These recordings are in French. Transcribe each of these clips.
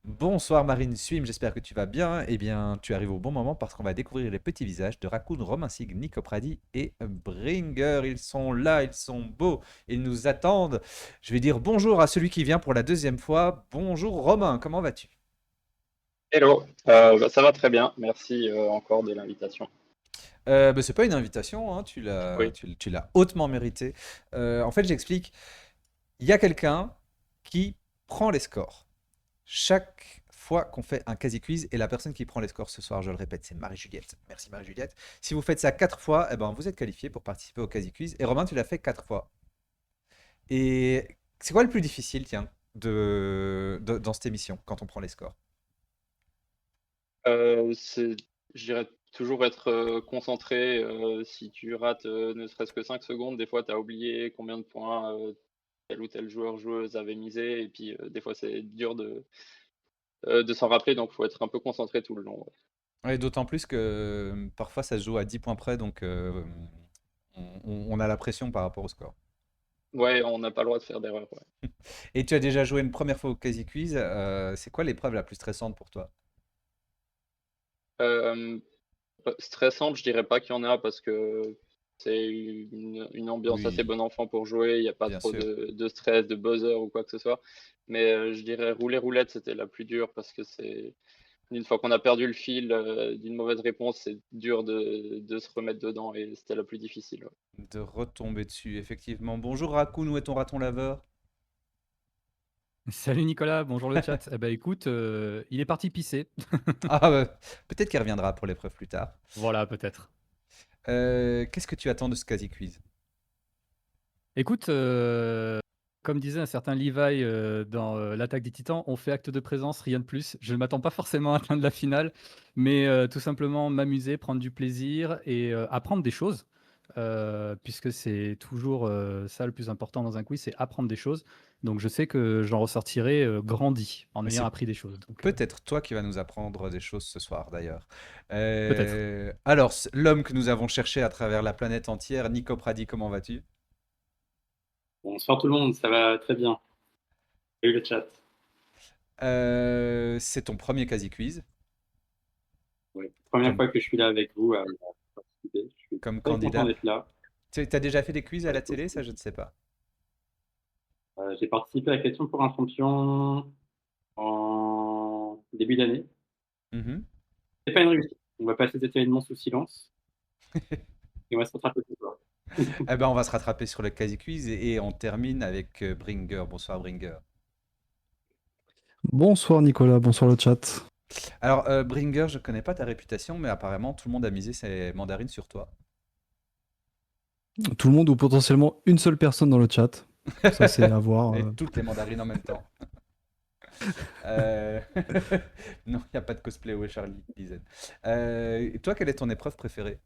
Bonsoir Marine Swim, j'espère que tu vas bien. Eh bien, tu arrives au bon moment parce qu'on va découvrir les petits visages de Raccoon, Romain Sig, Nico Pradi et Bringer. Ils sont là, ils sont beaux, ils nous attendent. Je vais dire bonjour à celui qui vient pour la deuxième fois. Bonjour Romain, comment vas-tu? Hello, ça va très bien, merci encore de l'invitation. C'est pas une invitation, hein, Oui, tu l'as hautement mérité. En fait, j'explique. Il y a quelqu'un qui prend les scores. Chaque fois qu'on fait un quasi quiz et la personne qui prend les scores ce soir, je le répète, c'est Marie-Juliette. Merci Marie-Juliette. Si vous faites ça 4 fois, eh ben, vous êtes qualifié pour participer au quasi quiz. Et Romain, tu l'as fait 4 fois. Et c'est quoi le plus difficile, tiens, dans cette émission quand on prend les scores? c'est, je dirais toujours être concentré. Si tu rates ne serait-ce que 5 secondes, des fois tu as oublié combien de points tel ou tel joueur, joueuse avait misé, et puis des fois c'est dur de s'en rappeler, donc il faut être un peu concentré tout le long. Ouais, Et d'autant plus que parfois ça se joue à 10 points près, donc on a la pression par rapport au score. Ouais, on n'a pas le droit de faire d'erreur. Ouais. Et tu as déjà joué une première fois au quasi quiz. C'est quoi l'épreuve la plus stressante pour toi? Euh, Stressante, je dirais pas qu'il y en a parce que c'est une ambiance assez Oui, bon enfant pour jouer. Il n'y a pas bien trop sûr. de stress, de buzzer ou quoi que ce soit. Mais je dirais rouler roulette, c'était la plus dure parce que c'est une fois qu'on a perdu le fil d'une mauvaise réponse, c'est dur de se remettre dedans et c'était la plus difficile. Ouais. De retomber dessus, effectivement. Bonjour Raccoon, où est ton raton laveur? Salut Nicolas, bonjour le chat. Eh ben écoute, il est parti pisser. Ah, peut-être qu'il reviendra pour l'épreuve plus tard. Voilà, peut-être. Qu'est-ce que tu attends de ce quasi quiz? Écoute, comme disait un certain Levi dans L'Attaque des Titans, on fait acte de présence, rien de plus. Je ne m'attends pas forcément à atteindre la finale, mais tout simplement m'amuser, prendre du plaisir et apprendre des choses. Puisque c'est toujours ça le plus important dans un quiz, c'est apprendre des choses. Donc je sais que j'en ressortirai grandi en Mais ayant c'est appris des choses. Donc peut-être toi qui vas nous apprendre des choses ce soir d'ailleurs. peut-être. Alors, l'homme que nous avons cherché à travers la planète entière, Nico Pradi, comment vas-tu? Bonsoir tout le monde, ça va très bien. Salut le chat. C'est ton premier quasi quiz Ouais. Première comme, fois que je suis là avec vous à participer. Je suis comme très content candidat. d'être là. Tu as déjà fait des quiz à la Ouais, télé? Ça, je ne sais pas. j'ai participé à Question pour un champion en début d'année. Mhm. C'est pas une réussite. On va passer cet événement sous silence et on va se rattraper ce soir. Eh ben, on va se rattraper sur le quasi quiz et on termine avec Bringer. Bonsoir Bringer. Bonsoir Nicolas, bonsoir le chat. Alors, Bringer, je connais pas ta réputation, mais apparemment tout le monde a misé ses mandarines sur toi. Tout le monde ou potentiellement une seule personne dans le chat. Ça c'est à voir. Et toutes les mandarines en même temps. Euh, Non, il n'y a pas de cosplay, ouais, Charlie Dizen. Et toi, quelle est ton épreuve préférée?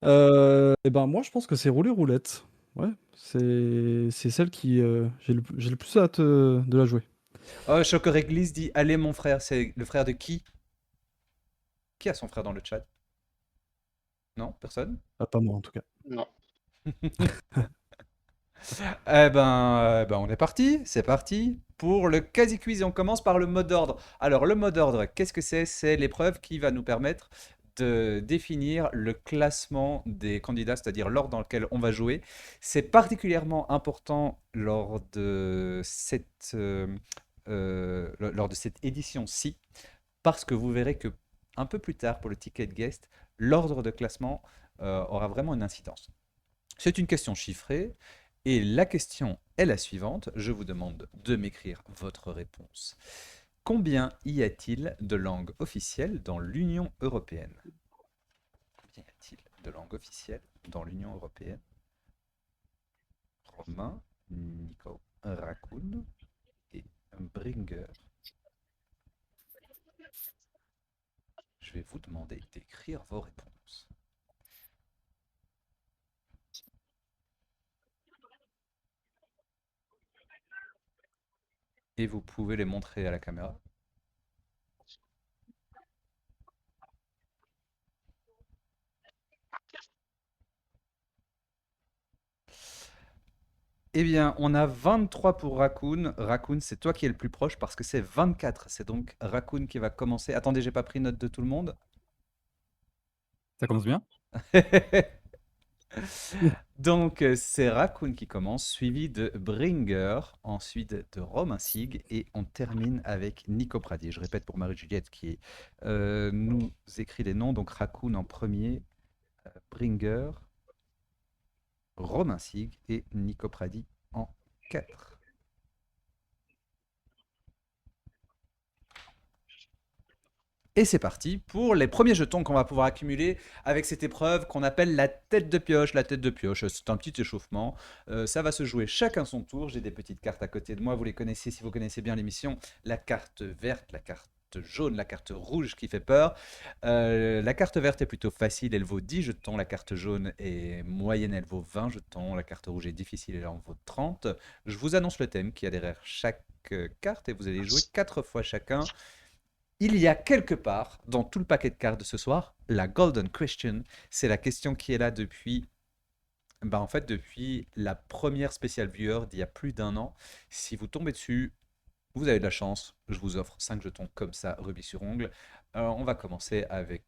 Et ben moi je pense que c'est rouler roulette. Ouais, c'est celle qui j'ai le plus hâte de la jouer. Oh, Choco Réglisse dit, allez mon frère, c'est le frère de qui? Qui a son frère dans le chat? Non, personne? Ah, pas moi en tout cas. Non. Eh ben, on est parti, c'est parti pour le quasi quiz et on commence par le mot d'ordre. Alors, le mot d'ordre, qu'est-ce que c'est? C'est l'épreuve qui va nous permettre de définir le classement des candidats, c'est-à-dire l'ordre dans lequel on va jouer. C'est particulièrement important lors de cette édition-ci, parce que vous verrez que un peu plus tard pour le ticket de guest, l'ordre de classement aura vraiment une incidence. C'est une question chiffrée et la question est la suivante. Je vous demande de m'écrire votre réponse. Combien y a-t-il de langues officielles dans l'Union européenne? Combien y a-t-il de langues officielles dans l'Union européenne? Romain, Nico, Raccoon et Bringer. Je vais vous demander d'écrire vos réponses. Et vous pouvez les montrer à la caméra. Eh bien, on a 23 pour Raccoon. Raccoon, c'est toi qui es le plus proche parce que c'est 24. C'est donc Raccoon qui va commencer. Attendez, j'ai pas pris note de tout le monde. Ça commence bien. Donc, c'est Raccoon qui commence, suivi de Bringer, ensuite de Romain Sig, et on termine avec Nico Pradier. Je répète pour Marie-Juliette qui nous écrit les noms. Donc, Raccoon en premier, Bringer, Romain Sig et Nico Pradi en 4. Et c'est parti pour les premiers jetons qu'on va pouvoir accumuler avec cette épreuve qu'on appelle la tête de pioche. La tête de pioche, c'est un petit échauffement. Ça va se jouer chacun son tour. J'ai des petites cartes à côté de moi. Vous les connaissez si vous connaissez bien l'émission. La carte verte, la carte jaune, la carte rouge qui fait peur. La carte verte est plutôt facile, elle vaut 10 jetons. La carte jaune est moyenne, elle vaut 20 jetons. La carte rouge est difficile, elle en vaut 30. Je vous annonce le thème qu'il y a derrière chaque carte et vous allez jouer 4 fois chacun. Il y a quelque part, dans tout le paquet de cartes de ce soir, la Golden Question. C'est la question qui est là depuis, depuis la première spéciale viewer d'il y a plus d'un an. Si vous tombez dessus, vous avez de la chance. Je vous offre 5 jetons comme ça, rubis sur ongle. On va commencer avec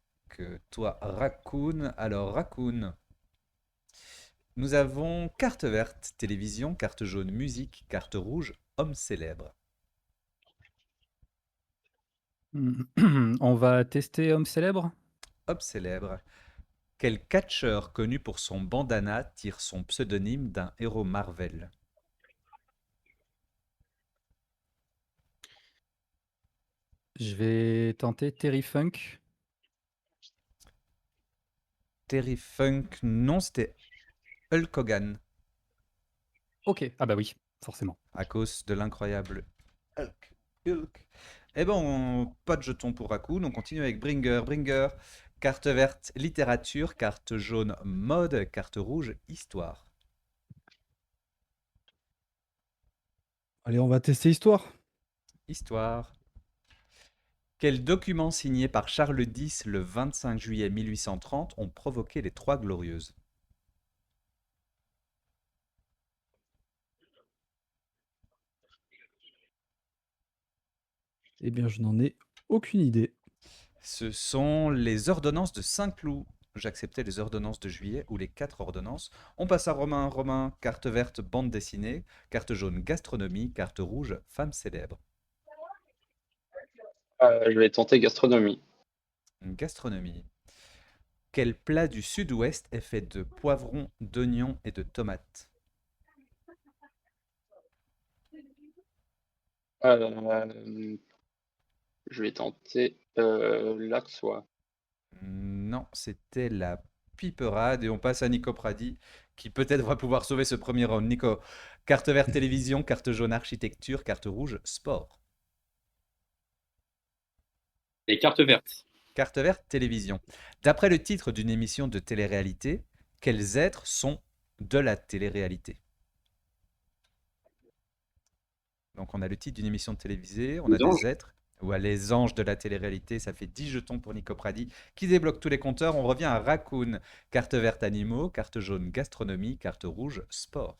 toi, Raccoon. Alors, Raccoon, nous avons carte verte, télévision, carte jaune, musique, carte rouge, homme célèbre. On va tester homme célèbre. Homme célèbre. Quel catcheur connu pour son bandana tire son pseudonyme d'un héros Marvel? Je vais tenter Terry Funk. Terry Funk, non, c'était Hulk Hogan, Ok, ah bah oui, forcément. à cause de l'incroyable Hulk. Hulk. Eh ben, pas de jetons pour Raccoon, on continue avec Bringer. Bringer, carte verte, littérature, carte jaune, mode, carte rouge, histoire. Allez, on va tester histoire. Histoire. Quels documents signés par Charles X le 25 juillet 1830 ont provoqué les Trois Glorieuses? Eh bien, je n'en ai aucune idée. Ce sont les ordonnances de Saint-Cloud. J'acceptais les ordonnances de juillet ou les 4 ordonnances. On passe à Romain. Romain, carte verte, bande dessinée. Carte jaune, gastronomie. Carte rouge, femme célèbre. Je vais tenter gastronomie. Gastronomie. Quel plat du sud-ouest est fait de poivrons, d'oignons et de tomates? Euh, je vais tenter l'axois. Non, c'était la piperade. Et on passe à Nico Pradi, qui peut-être va pouvoir sauver ce premier round. Nico, carte verte, télévision. Carte jaune, architecture. Carte rouge, sport. Les cartes vertes. Carte verte, télévision. D'après le titre d'une émission de télé-réalité, quels êtres sont de la télé-réalité? Donc on a le titre d'une émission télévisée, on a Les anges. des êtres. Ouais, les anges de la télé-réalité, ça fait 10 jetons pour Nico Pradi, qui débloque tous les compteurs. On revient à Raccoon. Carte verte, animaux. Carte jaune, gastronomie. Carte rouge, sport.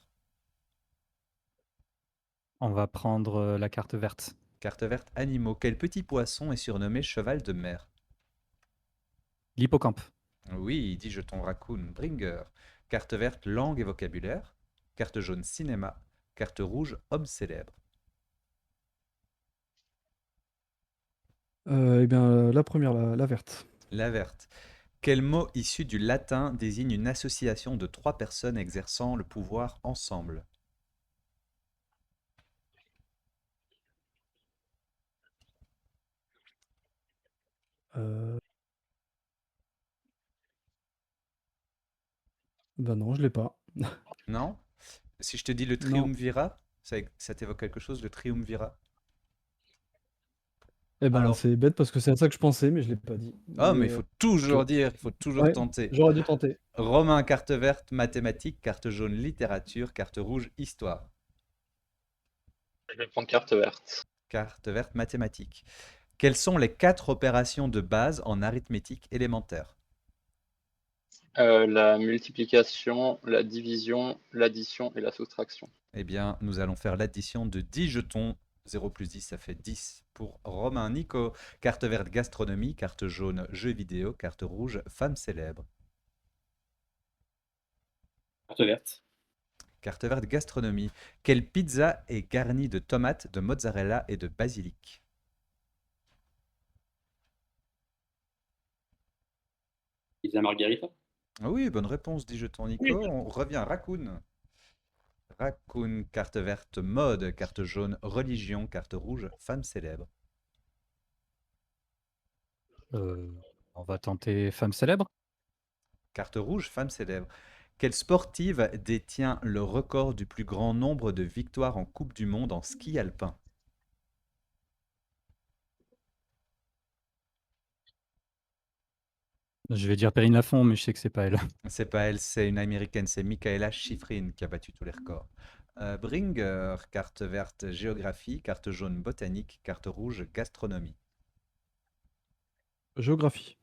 On va prendre la carte verte. Carte verte, animaux. Quel petit poisson est surnommé cheval de mer? L'hippocampe. Oui, 10 jetons Raccoon. Bringer. Carte verte, langue et vocabulaire. Carte jaune, cinéma. Carte rouge, homme célèbre. Eh bien, la première, la verte. La verte. Quel mot issu du latin désigne une association de 3 personnes exerçant le pouvoir ensemble? Euh, Ben non, je l'ai pas. Non? Si je te dis le Non. triumvirat, ça t'évoque quelque chose, le triumvirat? Eh ben, Alors, c'est bête parce que c'est à ça que je pensais, mais je l'ai pas dit. ah, mais il Mais, faut toujours dire, il faut toujours ouais, tenter. j'aurais dû tenter. Romain, carte verte, mathématiques, carte jaune, littérature, carte rouge, histoire. Je vais prendre carte verte. Carte verte, mathématiques. Quelles sont les 4 opérations de base en arithmétique élémentaire? La multiplication, la division, l'addition et la soustraction. Eh bien, nous allons faire l'addition de 10 jetons. 0 plus 10, ça fait 10 pour Romain. Nico, carte verte gastronomie, carte jaune jeux vidéo, carte rouge femme célèbre. Carte verte. Carte verte gastronomie. Quelle pizza est garnie de tomates, de mozzarella et de basilic? Pizza margarita. Ah oui, bonne réponse, 10 jetons Nico. Oui. On revient à Raccoon. Raccoon, carte verte mode, carte jaune religion, carte rouge femme célèbre. On va tenter femme célèbre. Carte rouge femme célèbre. Quelle sportive détient le record du plus grand nombre de victoires en Coupe du Monde en ski alpin? Je vais dire Perrine Lafont, mais je sais que c'est pas elle. C'est pas elle, c'est une américaine, c'est Michaela Schifrin qui a battu tous les records. Bringer, carte verte géographie, carte jaune botanique, carte rouge gastronomie. Géographie.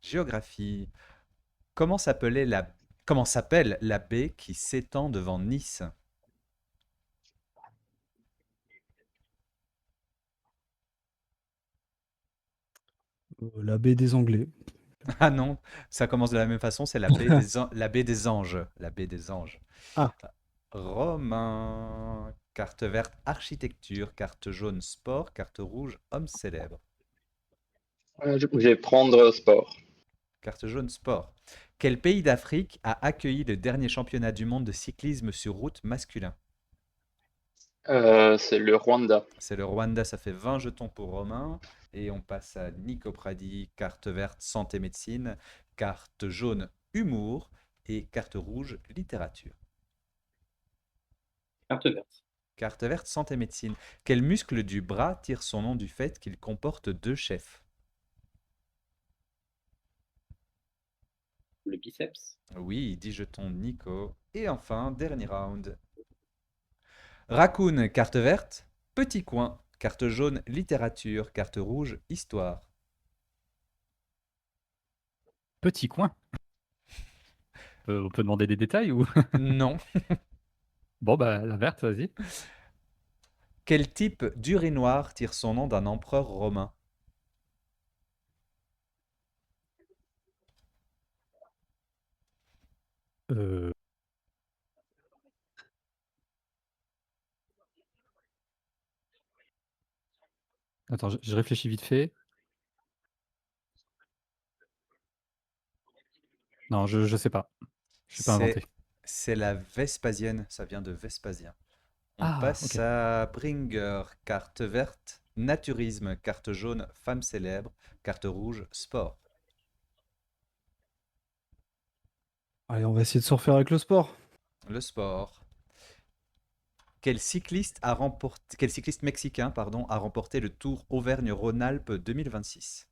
Géographie. Comment s'appelait la Comment s'appelle la baie qui s'étend devant Nice? La baie des Anglais. Ah non, ça commence de la même façon, c'est la baie la baie des Anges. La baie des Anges. Ah. Romain. Carte verte architecture, carte jaune sport, carte rouge homme célèbre. Je vais prendre sport. Carte jaune sport. Quel pays d'Afrique a accueilli le dernier championnat du monde de cyclisme sur route masculin? C'est le Rwanda. C'est le Rwanda, ça fait 20 jetons pour Romain. Et on passe à Nico Pradi, carte verte santé médecine, carte jaune humour et carte rouge littérature. Carte verte. Carte verte santé médecine. Quel muscle du bras tire son nom du fait qu'il comporte deux chefs? Le biceps. Oui, 10 jetons Nico. Et enfin, dernier round. Raccoon, carte verte. Petit coin, carte jaune littérature, carte rouge histoire. Petit coin. On peut demander des détails ou Non. Bon, bah, la verte, vas-y. Quel type d'urinoir tire son nom d'un empereur romain? Euh, Attends, je réfléchis vite fait. Non, je sais pas. Je vais pas C'est inventer. c'est la Vespasienne, ça vient de Vespasien. On Ah, passe ok. à Bringer, carte verte, naturisme, carte jaune, femme célèbre, carte rouge, sport. Allez, on va essayer de se refaire avec le sport. Le sport. Quel cycliste mexicain, pardon, a remporté le Tour Auvergne-Rhône-Alpes 2026?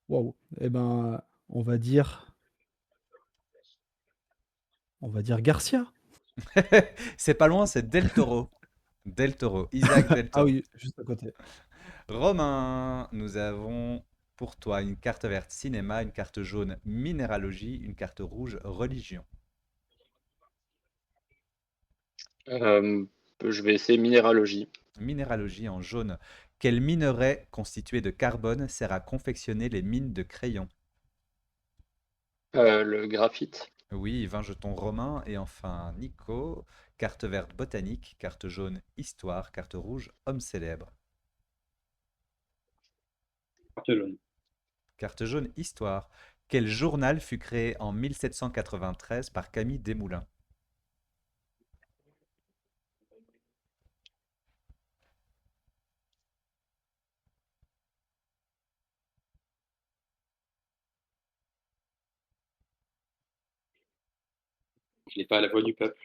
Waouh. Eh ben, on va dire. On va dire Garcia. C'est pas loin, c'est Del Toro. Del Toro, Isaac Del Ah Toro. oui, juste à côté. Romain, nous avons pour toi une carte verte cinéma, une carte jaune minéralogie, une carte rouge religion. Je vais essayer minéralogie. Minéralogie en jaune. Quel minerai constitué de carbone sert à confectionner les mines de crayon? Le graphite. Oui, 20 jetons romains. Et enfin, Nico, carte verte botanique, carte jaune histoire, carte rouge homme célèbre. Carte jaune. Carte jaune histoire. Quel journal fut créé en 1793 par Camille Desmoulins? Je n'ai pas la voix du peuple.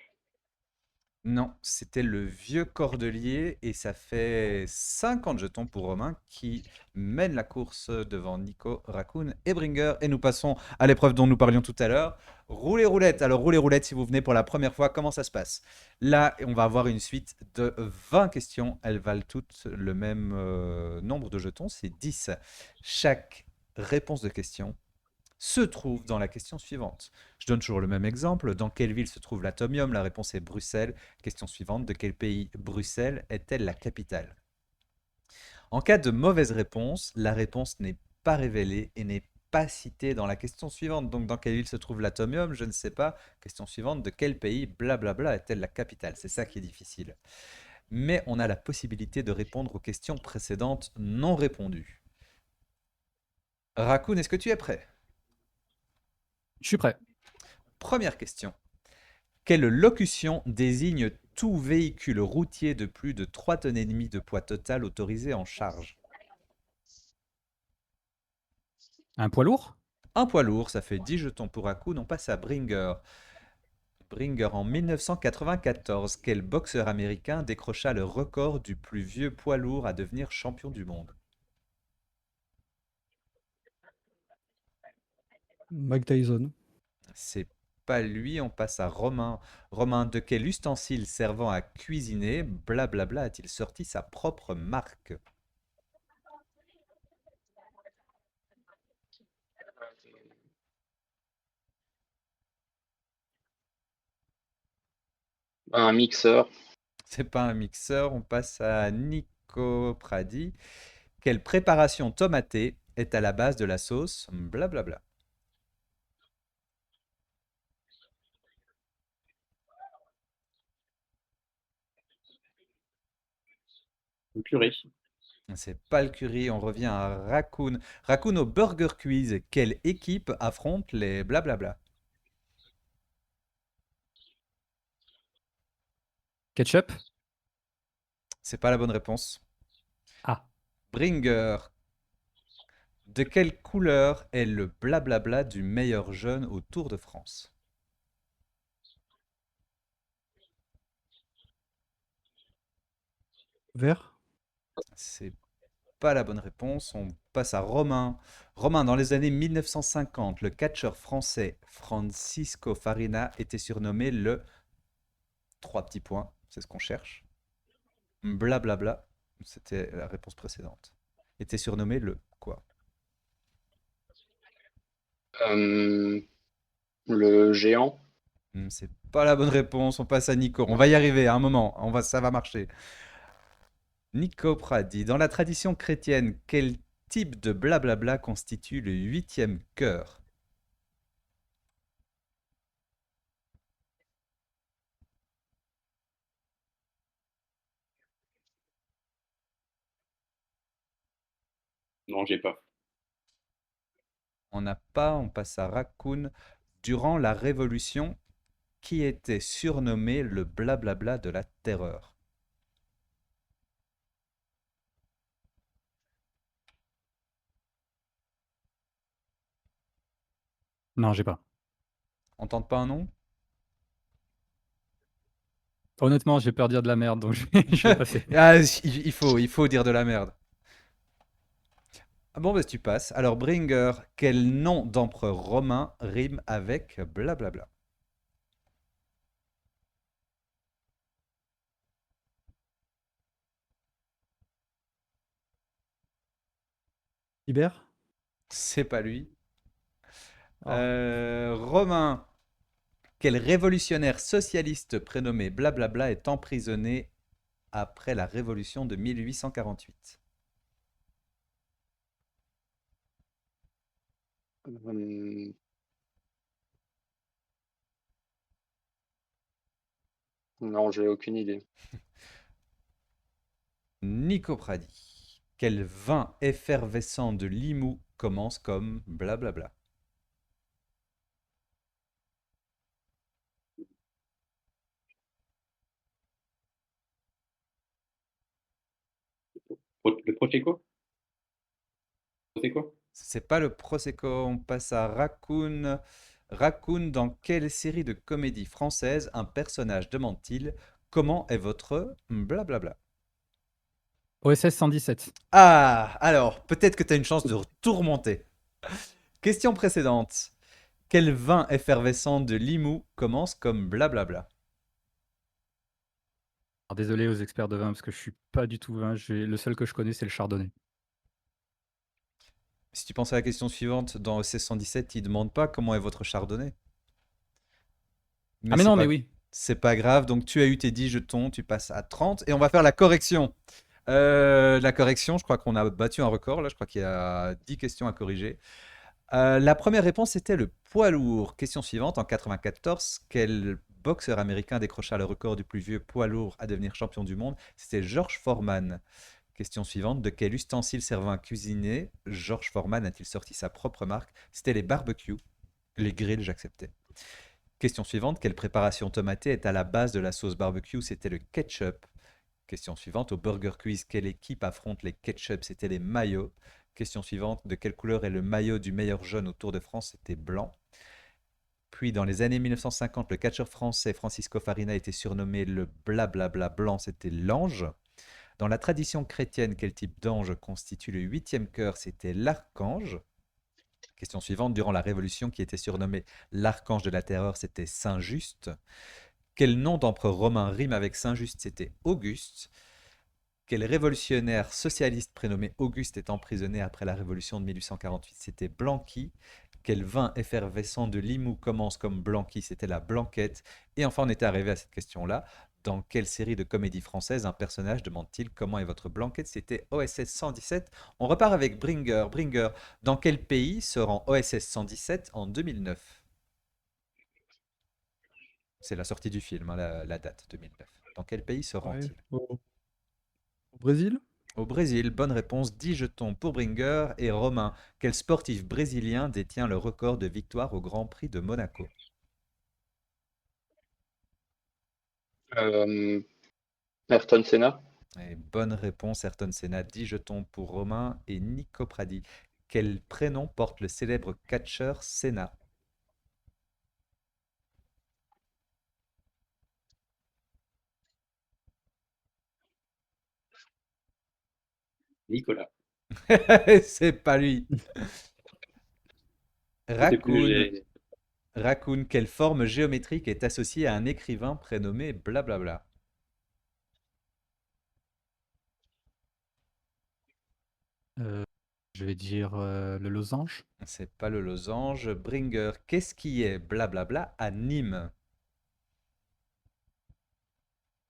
Non, c'était le Vieux Cordelier et ça fait 50 jetons pour Romain qui mène la course devant Nico, Raccoon et Bringer. Et nous passons à l'épreuve dont nous parlions tout à l'heure. Rouler roulette. Alors rouler roulette, si vous venez pour la première fois, comment ça se passe? Là, on va avoir une suite de 20 questions. Elles valent toutes le même nombre de jetons, c'est 10. Chaque réponse de question se trouve dans la question suivante. Je donne toujours le même exemple. Dans quelle ville se trouve l'Atomium? La réponse est Bruxelles. Question suivante. De quel pays Bruxelles est-elle la capitale? En cas de mauvaise réponse, la réponse n'est pas révélée et n'est pas citée dans la question suivante. Donc, dans quelle ville se trouve l'Atomium? Je ne sais pas. Question suivante. De quel pays blablabla est-elle la capitale? C'est ça qui est difficile. Mais on a la possibilité de répondre aux questions précédentes non répondues. Raccoon, est-ce que tu es prêt? Je suis prêt. Première question. Quelle locution désigne tout véhicule routier de plus de 3,5 tonnes de poids total autorisé en charge? Un poids lourd? Un poids lourd, ça fait 10 jetons pour Raccoon. On passe à Bringer. Bringer en 1994. Quel boxeur américain décrocha le record du plus vieux poids lourd à devenir champion du monde? Mike Tyson. C'est pas lui, on passe à Romain. Romain, de quel ustensile servant à cuisiner, blablabla, a-t-il sorti sa propre marque? Un mixeur. C'est pas un mixeur, on passe à Nico Pradi. Quelle préparation tomatée est à la base de la sauce, blablabla? Une purée. C'est pas le curry, on revient à Raccoon. Raccoon au Burger Quiz. Quelle équipe affronte les blablabla? Ketchup? C'est pas la bonne réponse. Ah, Bringer. De quelle couleur est le blablabla du meilleur jeune au Tour de France? Vert. C'est pas la bonne réponse. On passe à Romain. Romain, dans les années 1950, le catcheur français Francisco Farina était surnommé le trois petits points, c'est ce qu'on cherche. Blablabla, c'était la réponse précédente. Était surnommé le quoi? Euh, le géant. C'est pas la bonne réponse. On passe à Nico. On va y arriver à un moment. Ça va marcher. Nico Pradi, dans la tradition chrétienne, quel type de blablabla constitue le huitième cœur? Non, j'ai pas. On n'a pas, on passe à Raccoon. Durant la Révolution, qui était surnommé le blablabla de la terreur? non, j'ai pas. On tente pas un nom? Honnêtement, j'ai peur de dire de la merde, donc je vais passer. Ah, il faut dire de la merde. Ah bon, bah tu passes. Alors, Bringer, quel nom d'empereur romain rime avec blablabla? Ibert. C'est pas lui. Ah. Romain, quel révolutionnaire socialiste prénommé blablabla est emprisonné après la révolution de 1848? Euh, non, j'ai aucune idée. Nico Pradi. Quel vin effervescent de Limoux commence comme blablabla? Le Prosecco? Prosecco? C'est pas le Prosecco, on passe à Raccoon. Raccoon, dans quelle série de comédie française un personnage demande-t-il comment est votre blablabla? OSS 117. Ah, alors, peut-être que tu as une chance de tout remonter. Question précédente. Quel vin effervescent de Limoux commence comme blablabla? Alors, désolé aux experts de vin parce que je suis pas du tout vin. Le seul que je connais, c'est le chardonnay. Si tu penses à la question suivante, dans EC 117, il ne demande pas comment est votre chardonnay. Ah, mais C'est non, mais pas, oui. c'est pas grave. Donc, tu as eu tes 10 jetons, tu passes à 30 et on va faire la correction. La correction, je crois qu'on a battu un record. Là, je crois qu'il y a 10 questions à corriger. La première réponse c'était le poids lourd. Question suivante, en 94, quel boxeur américain décrocha le record du plus vieux poids lourd à devenir champion du monde? C'était George Foreman. Question suivante, de quel ustensile servant à cuisiner George Foreman a-t-il sorti sa propre marque? C'était les barbecues. Les grills, j'acceptais. Question suivante, quelle préparation tomatée est à la base de la sauce barbecue? C'était le ketchup. Question suivante, au Burger Quiz, quelle équipe affronte les ketchup? C'était les maillots. Question suivante, de quelle couleur est le maillot du meilleur jeune au Tour de France? C'était blanc. Puis dans les années 1950, le catcheur français Francisco Farina était surnommé le blablabla blanc, c'était l'ange. Dans la tradition chrétienne, quel type d'ange constitue le huitième cœur? C'était l'archange. Question suivante, durant la Révolution, qui était surnommé l'archange de la terreur, c'était Saint Just. Quel nom d'empereur romain rime avec Saint Just? C'était Auguste. Quel révolutionnaire socialiste prénommé Auguste est emprisonné après la Révolution de 1848? C'était Blanqui. Quel vin effervescent de Limoux commence comme Blanqui? C'était la Blanquette. Et enfin, on était arrivé à cette question-là. Dans quelle série de comédie française un personnage demande-t-il comment est votre Blanquette? C'était OSS 117. On repart avec Bringer. Bringer, dans quel pays se rend OSS 117 en 2009? C'est la sortie du film, hein, la date 2009. Dans quel pays se Ouais. rend-il? Au Brésil? Au Brésil, bonne réponse, 10 jetons pour Bringer. Et Romain, quel sportif brésilien détient le record de victoire au Grand Prix de Monaco? Euh, Ayrton Senna. Et bonne réponse, Ayrton Senna, 10 jetons pour Romain. Et Nico Pradi, quel prénom porte le célèbre catcheur Senna? Nicolas. C'est pas lui. Je sais plus, Raccoon, Raccoon, quelle forme géométrique est associée à un écrivain prénommé blablabla? Euh, je vais dire le losange. C'est pas le losange. Bringer, qu'est-ce qui est blablabla à Nîmes?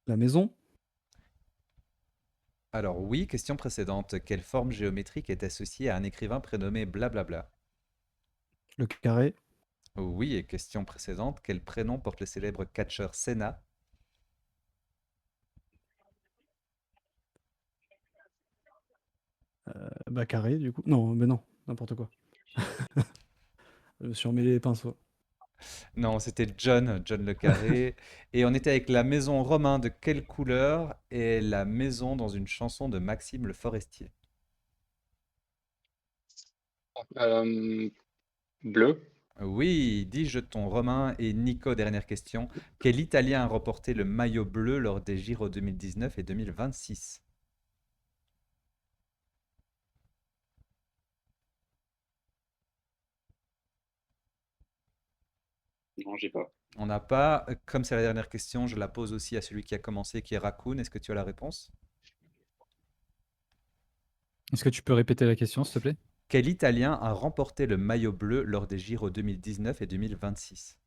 La maison? Alors oui, question précédente. Quelle forme géométrique est associée à un écrivain prénommé blablabla? Le carré? Oui, et question précédente. Quel prénom porte le célèbre catcheur Senna? Bah carré du coup. Non, mais non, n'importe quoi. Je me suis emmêlé les pinceaux. Non, c'était John Le Carré. Et on était avec la maison Romain de quelle couleur est la maison dans une chanson de Maxime Le Forestier? Bleu. Oui, 10 jetons Romain et Nico, dernière question. Quel Italien a remporté le maillot bleu lors des Giro 2019 et 2026? Non, j'ai pas. On n'a pas, comme c'est la dernière question, je la pose aussi à celui qui a commencé, qui est Raccoon. Est-ce que tu as la réponse? Est-ce que tu peux répéter la question, s'il te plaît? Quel Italien a remporté le maillot bleu lors des Giro 2019 et 2026?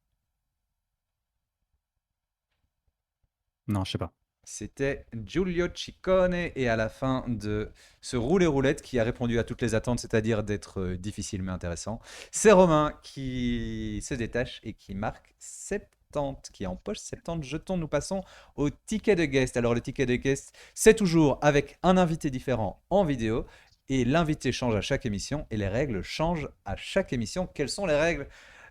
Non, je sais pas. C'était Giulio Ciccone et à la fin de ce roulé roulette qui a répondu à toutes les attentes, c'est-à-dire d'être difficile mais intéressant, c'est Romain qui se détache et qui marque 70, qui empoche 70 jetons. Nous passons au ticket de guest. Alors le ticket de guest, c'est toujours avec un invité différent en vidéo et l'invité change à chaque émission et les règles changent à chaque émission. Quelles sont les règles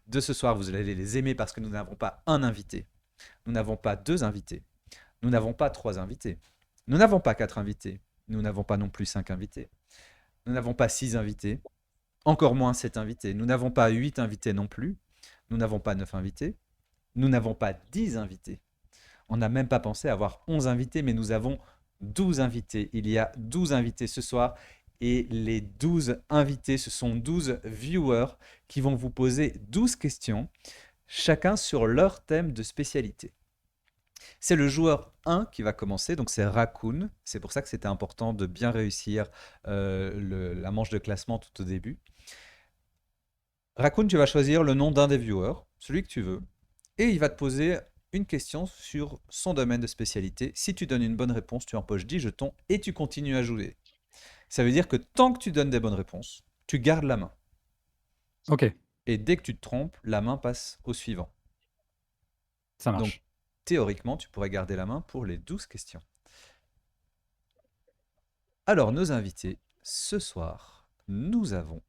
de ce soir? Vous allez les aimer parce que nous n'avons pas un invité, nous n'avons pas deux invités. Nous n'avons pas trois invités. Nous n'avons pas quatre invités. Nous n'avons pas non plus cinq invités. Nous n'avons pas six invités. Encore moins sept invités. Nous n'avons pas huit invités non plus. Nous n'avons pas neuf invités. Nous n'avons pas 10 invités. On n'a même pas pensé avoir 11 invités, mais nous avons 12 invités. Il y a 12 invités ce soir. Et les 12 invités, ce sont 12 viewers qui vont vous poser 12 questions, chacun sur leur thème de spécialité. C'est le joueur 1 qui va commencer, donc c'est Raccoon. C'est pour ça que c'était important de bien réussir la manche de classement tout au début. Raccoon, tu vas choisir le nom d'un des viewers, celui que tu veux, et il va te poser une question sur son domaine de spécialité. Si tu donnes une bonne réponse, tu empoches 10 jetons et tu continues à jouer. Ça veut dire que tant que tu donnes des bonnes réponses, tu gardes la main. Ok, Et dès que tu te trompes, la main passe au suivant. ça Donc, marche. théoriquement, tu pourrais garder la main pour les 12 questions. Alors, nos invités, ce soir, nous avons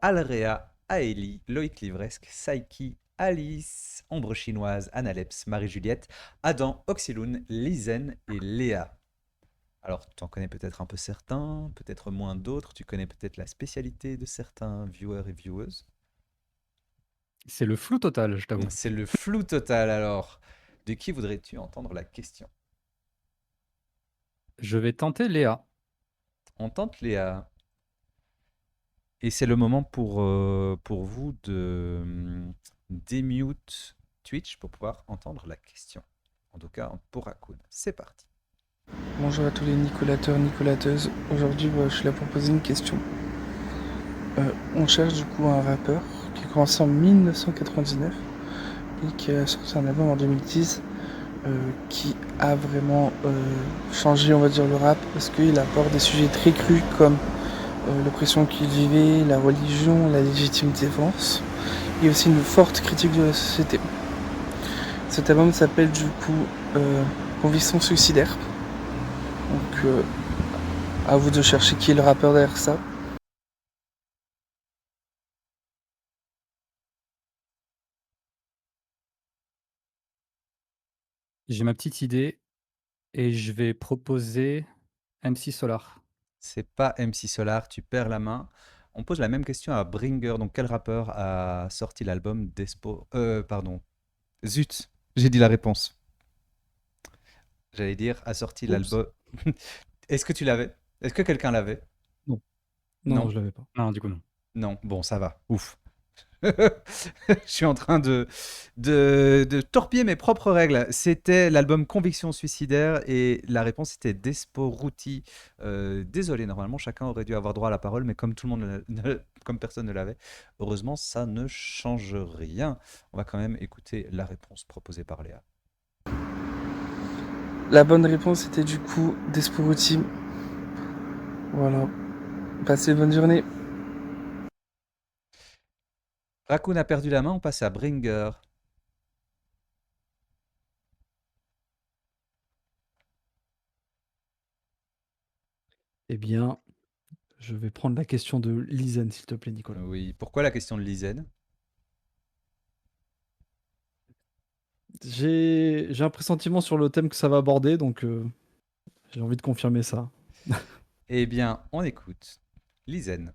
Alrea, Aélie, Loïc Livresque, Saiki, Alice, Ombre Chinoise, Annaleps, Marie-Juliette, Adam, Oxyloun, Lizen et Léa. Alors, tu en connais peut-être un peu certains, peut-être moins d'autres. Tu connais peut-être la spécialité de certains viewers et vieweuses. C'est le flou total, je t'avoue. C'est le flou total alors. De qui voudrais-tu entendre la question? Je vais tenter Léa. On tente Léa. Et c'est le moment pour vous de démute Twitch pour pouvoir entendre la question. En tout cas, pour Raccoon. C'est parti. Bonjour à tous les Nicolateurs, Nicolateuses. Aujourd'hui, je suis là pour poser une question. On cherche du coup un rappeur qui a commencé en 1999 et qui a sorti un album en 2010 qui a vraiment changé, on va dire, le rap parce qu'il aborde des sujets très crus comme l'oppression qu'il vivait, la religion, la légitime défense et aussi une forte critique de la société. Cet album s'appelle du coup Conviction suicidaire. Donc à vous de chercher qui est le rappeur derrière ça. J'ai ma petite idée et je vais proposer MC Solar. C'est pas MC Solar, tu perds la main. On pose la même question à Bringer. Donc, quel rappeur a sorti l'album Despo pardon. Zut, j'ai dit la réponse. J'allais dire, a sorti Oups. l'album. Est-ce que tu l'avais? Est-ce que quelqu'un l'avait? Non, Non. je l'avais pas. Non, du coup, non. Non, bon, ça va. Ouf. Je suis en train de torpiller mes propres règles. C'était l'album Conviction suicidaire et la réponse était Despo Ruti. Désolé, normalement chacun aurait dû avoir droit à la parole, mais comme tout le monde, comme personne ne l'avait, heureusement ça ne change rien. On va quand même écouter la réponse proposée par Léa. La bonne réponse était du coup Desporuti. Voilà. Passez une bonne journée. Raccoon a perdu la main, on passe à Bringer. Eh bien, je vais prendre la question de Lizen, s'il te plaît, Nicolas. Oui, pourquoi la question de Lizen? J'ai un pressentiment sur le thème que ça va aborder, donc j'ai envie de confirmer ça. Eh bien, on écoute. Lizen.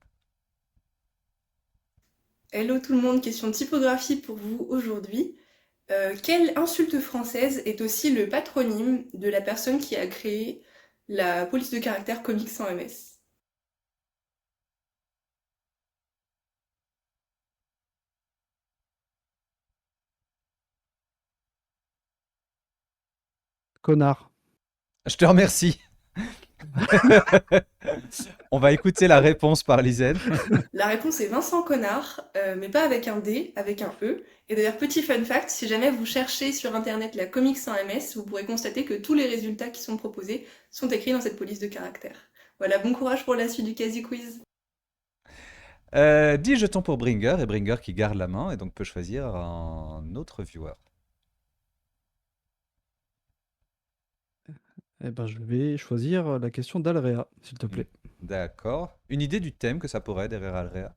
Hello tout le monde, question de typographie pour vous aujourd'hui. Quelle insulte française est aussi le patronyme de la personne qui a créé la police de caractère Comics sans MS? Connard. Je te remercie. On va écouter la réponse par Lizen. La réponse est Vincent Connard, mais pas avec un D, avec un E. Et d'ailleurs, petit fun fact, si jamais vous cherchez sur internet la Comics sans MS, vous pourrez constater que tous les résultats qui sont proposés sont écrits dans cette police de caractère. Voilà, bon courage pour la suite du Quasi Quiz. 10 jetons pour Bringer, et Bringer qui garde la main et donc peut choisir un autre viewer. Eh ben, je vais choisir la question d'Alrea, s'il te plaît. D'accord. Une idée du thème que ça pourrait derrière Alrea?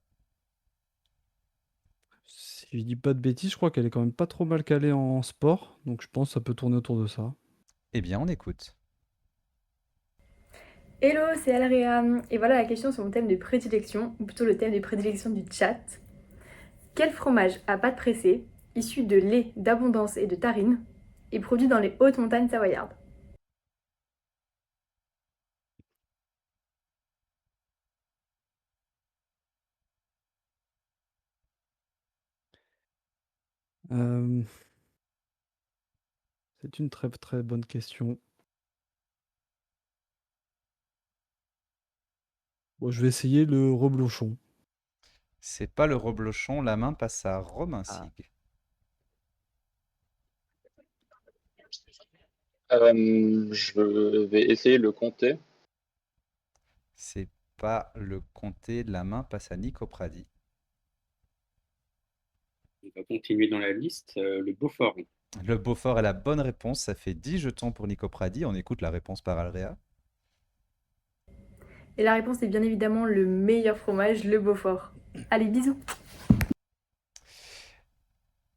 Si je dis pas de bêtises, je crois qu'elle est quand même pas trop mal calée en sport, donc je pense que ça peut tourner autour de ça. Eh bien, on écoute. Hello, c'est Alrea. Et voilà la question sur mon thème de prédilection, ou plutôt le thème de prédilection du chat. Quel fromage à pâte pressée, issu de lait, d'abondance et de tarine, est produit dans les hautes montagnes savoyardes? Euh, C'est une très très bonne question. Bon, je vais essayer le reblochon. C'est pas le reblochon, la main passe à Romain Ah. Sig. Je vais essayer le comté. C'est pas le comté, la main passe à Nico Pradi. On va continuer dans la liste. Le Beaufort. Le Beaufort est la bonne réponse, ça fait 10 jetons pour Nico Pradi. On écoute la réponse par Alrea. Et la réponse est bien évidemment le meilleur fromage, le Beaufort. Allez, bisous.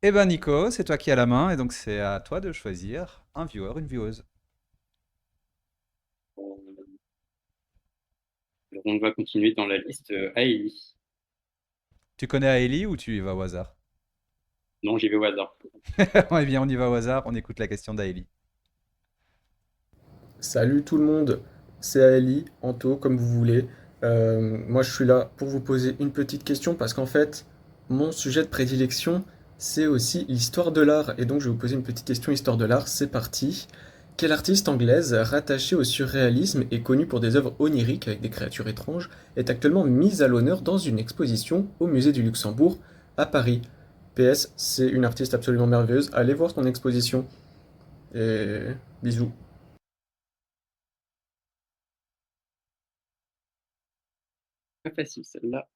Eh ben Nico, c'est toi qui as la main, et donc c'est à toi de choisir un viewer, une vieweuse. Alors, on va continuer dans la liste. Aélie. Tu connais Aélie ou tu y vas au hasard? Non, j'y vais au hasard. Eh bien, on y va au hasard, on écoute la question d'Aélie. Salut tout le monde, c'est Aélie, Anto, comme vous voulez. Moi je suis là pour vous poser une petite question parce qu'en fait, mon sujet de prédilection, c'est aussi l'histoire de l'art. Et donc je vais vous poser une petite question histoire de l'art, c'est parti. Quelle artiste anglaise rattachée au surréalisme et connue pour des œuvres oniriques avec des créatures étranges est actuellement mise à l'honneur dans une exposition au musée du Luxembourg à Paris? PS, c'est une artiste absolument merveilleuse, allez voir son exposition. Et bisous. Pas facile celle-là.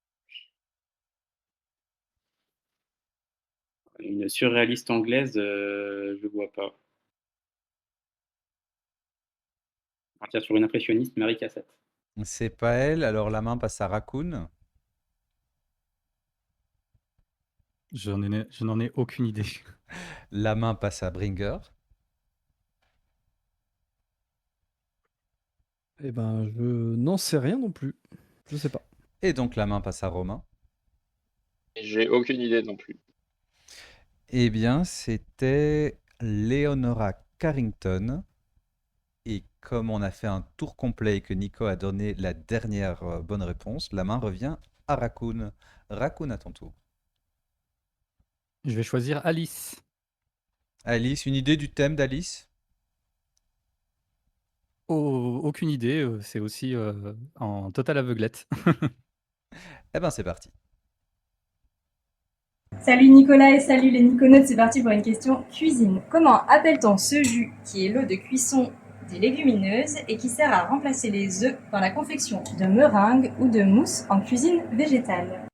Une surréaliste anglaise, je vois pas. On va partir sur une impressionniste, Marie Cassatt. C'est pas elle, alors la main passe à Raccoon. Je n'en ai aucune idée. La main passe à Bringer. Eh ben, je n'en sais rien non plus. Je sais pas. Et donc la main passe à Romain. Et j'ai aucune idée non plus. Eh bien, c'était Leonora Carrington. Et comme on a fait un tour complet et que Nico a donné la dernière bonne réponse, la main revient à Raccoon. Raccoon, à ton tour. Je vais choisir Alice. Alice, une idée du thème d'Alice? Oh, aucune idée, c'est aussi en totale aveuglette. Eh ben, c'est parti. Salut Nicolas et salut les Niconautes, c'est parti pour une question cuisine. Comment appelle-t-on ce jus qui est l'eau de cuisson des légumineuses et qui sert à remplacer les œufs dans la confection de meringues ou de mousse en cuisine végétale?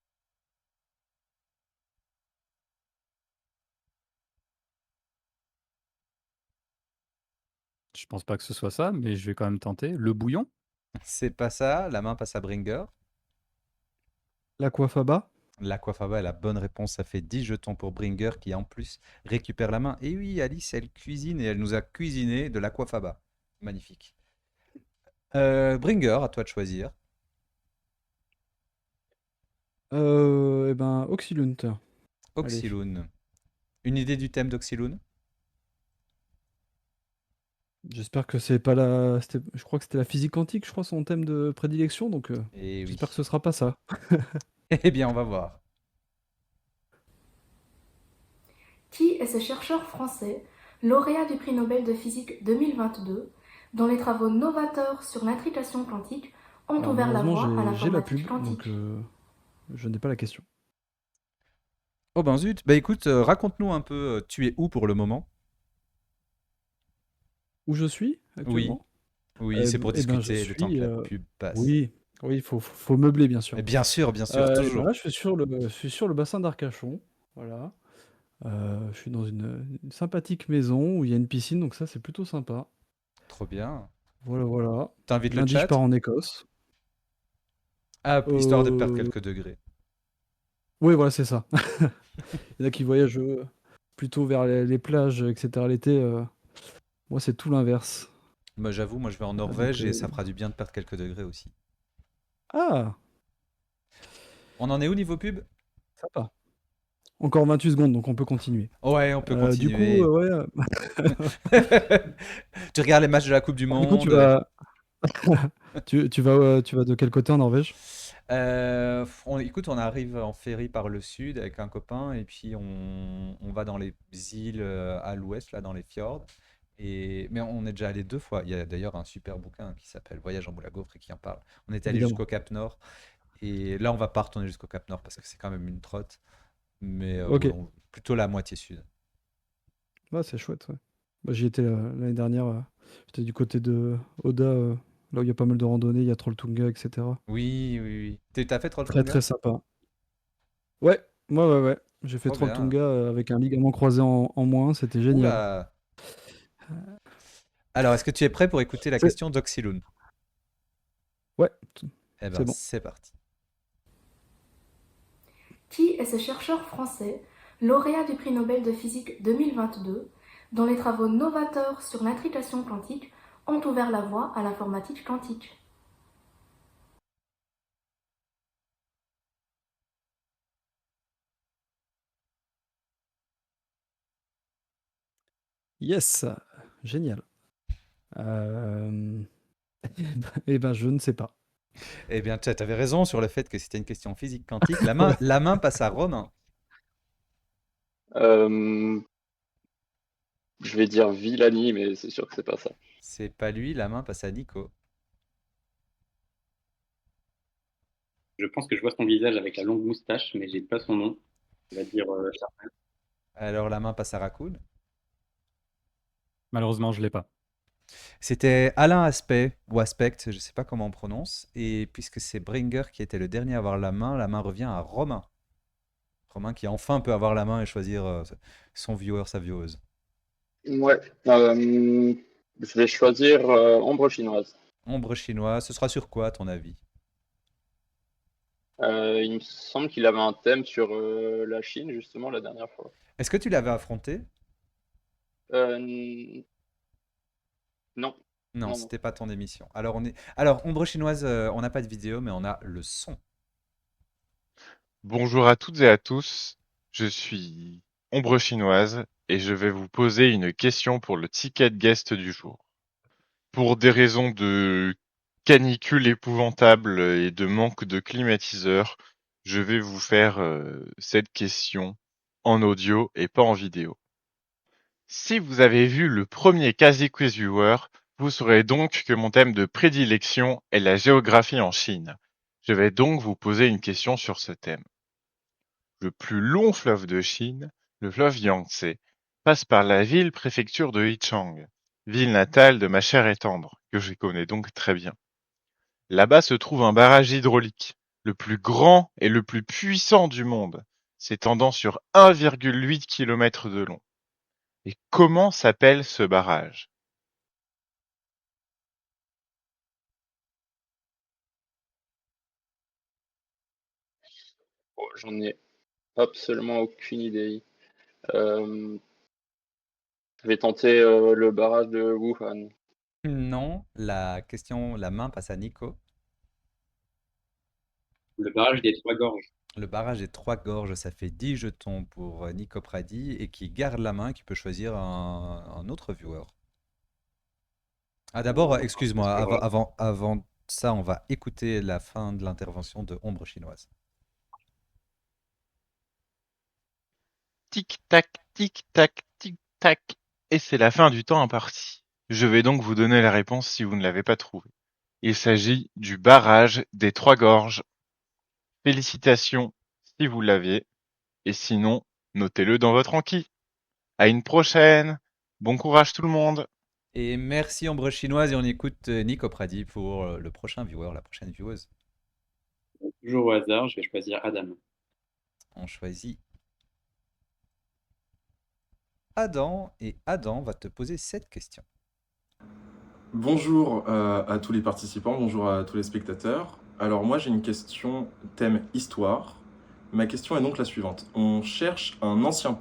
Je pense pas que ce soit ça, mais je vais quand même tenter. Le bouillon? C'est pas ça, la main passe à Bringer. L'aquafaba? L'aquafaba est la bonne réponse, ça fait 10 jetons pour Bringer qui en plus récupère la main. Et oui, Alice, elle cuisine et elle nous a cuisiné de l'aquafaba. Magnifique. Bringer, à toi de choisir. Eh ben, Oxylunt. Allez. Oxyloon. Une idée du thème d'Oxyloon? J'espère que c'est pas la. Je crois que c'était la physique quantique, je crois, son thème de prédilection, donc Eh oui. j'espère que ce sera pas ça. Eh bien, on va voir. Qui est ce chercheur français, lauréat du prix Nobel de physique 2022, dont les travaux novateurs sur l'intrication quantique ont Alors, ouvert la malheureusement, voie à j'ai la l'informatique pub, quantique? donc je n'ai pas la question. Oh ben zut. Bah écoute, raconte-nous un peu, tu es où pour le moment? Où je suis actuellement? Oui, c'est pour Eh ben, je discuter le temps que suis. la pub passe. Oui, il faut meubler, bien sûr. Mais bien sûr, Eh ben toujours. là, je suis sur le bassin d'Arcachon. Voilà. Je suis dans une sympathique maison où il y a une piscine, donc ça, c'est plutôt sympa. Trop bien. Voilà. T'invites le Lundi, je chat? pars en Écosse. Ah, histoire de perdre Euh, quelques degrés. Oui, voilà, c'est ça. Il y en a qui voyagent plutôt vers les plages, etc. l'été. Moi, c'est tout l'inverse. Moi, j'avoue, moi je vais en donc, Norvège et ça fera du bien de perdre quelques degrés aussi. Ah, On en est où niveau pub? sympa. Encore 28 secondes, donc on peut continuer. Ouais, on peut Du coup, continuer. ouais. Tu regardes les matchs de la Coupe du Du coup, Monde. tu vas de quel côté en Norvège? Écoute, on arrive en ferry par le sud avec un copain et puis on va dans les îles à l'ouest, là, dans les fjords. Mais on est déjà allé 2 fois. Il y a d'ailleurs un super bouquin qui s'appelle Voyage en boule à gaufre et qui en parle. On est allé Évidemment. jusqu'au Cap Nord Et là, on va pas retourner jusqu'au Cap Nord parce que c'est quand même une trotte. Mais Ok. ouais, plutôt la moitié sud. Ouais, c'est chouette, ouais. Bah, j'y étais l'année dernière. J'étais du côté de Oda, là où il y a pas mal de randonnées, il y a Trolltunga, etc. Oui, oui, oui. T'as fait Très Trolltunga? très sympa. Ouais, ouais. J'ai fait Trop bien. Trolltunga avec un ligament croisé en moins, c'était génial. Oula. Alors, est-ce que tu es prêt pour écouter la C'est- question d'Oxyloon? Ouais, Eh c'est ben, bon. c'est parti. Qui est ce chercheur français, lauréat du prix Nobel de physique 2022, dont les travaux novateurs sur l'intrication quantique ont ouvert la voie à l'informatique quantique? Yes, génial. Euh, Eh ben, je ne sais pas. Eh bien, tu avais raison sur le fait que c'était une question physique quantique. La main passe à Romain. Je vais dire Villani, mais c'est sûr que c'est pas ça. C'est pas lui, la main passe à Nico. Je pense que je vois son visage avec la longue moustache, mais j'ai pas son nom. On va dire Charles. Alors, la main passe à Raccoon. Malheureusement, je l'ai pas. C'était Alain Aspect, ou Aspect, je sais pas comment on prononce. Et puisque c'est Bringer qui était le dernier à avoir la main revient à Romain. Romain qui enfin peut avoir la main et choisir son viewer, sa vieweuse. Ouais. Je vais choisir Ombre chinoise. Ombre chinoise, ce sera sur quoi à ton avis? Il me semble qu'il avait un thème sur la Chine, justement, la dernière fois. Est-ce que tu l'avais affronté? Non. Non, Non. c'était pas ton émission. Alors Ombre chinoise, on n'a pas de vidéo, mais on a le son. Bonjour à toutes et à tous, je suis Ombre Chinoise et je vais vous poser une question pour le ticket guest du jour. Pour des raisons de canicule épouvantable et de manque de climatiseur, je vais vous faire cette question en audio et pas en vidéo. Si vous avez vu le premier Quasi Quiz Viewer, vous saurez donc que mon thème de prédilection est la géographie en Chine. Je vais donc vous poser une question sur ce thème. Le plus long fleuve de Chine, le fleuve Yangtze, passe par la ville-préfecture de Yichang, ville natale de ma chère et tendre, que je connais donc très bien. Là-bas se trouve un barrage hydraulique, le plus grand et le plus puissant du monde, s'étendant sur 1,8 km de long. Et comment s'appelle ce barrage? Oh, j'en ai absolument aucune idée. Je vais tenter le barrage de Wuhan. Non, la main passe à Nico. Le barrage des Trois Gorges. Le barrage des Trois Gorges, ça fait 10 jetons pour Nico Pradi et qui garde la main, qui peut choisir un autre viewer. Ah d'abord, excuse-moi, avant ça, on va écouter la fin de l'intervention de Ombre chinoise. Tic-tac, tic-tac, tic-tac. Et c'est la fin du temps imparti. Je vais donc vous donner la réponse si vous ne l'avez pas trouvée. Il s'agit du barrage des Trois Gorges. Félicitations si vous l'aviez. Et sinon, notez-le dans votre enquis. À une prochaine. Bon courage tout le monde. Et merci Ombre chinoise et on écoute Nico Pradi pour le prochain viewer, la prochaine vieweuse. Toujours au hasard, je vais choisir Adam. On choisit Adam et Adam va te poser cette question. Bonjour à tous les participants, bonjour à tous les spectateurs. Alors moi j'ai une question thème histoire. Ma question est donc la suivante. On cherche un ancien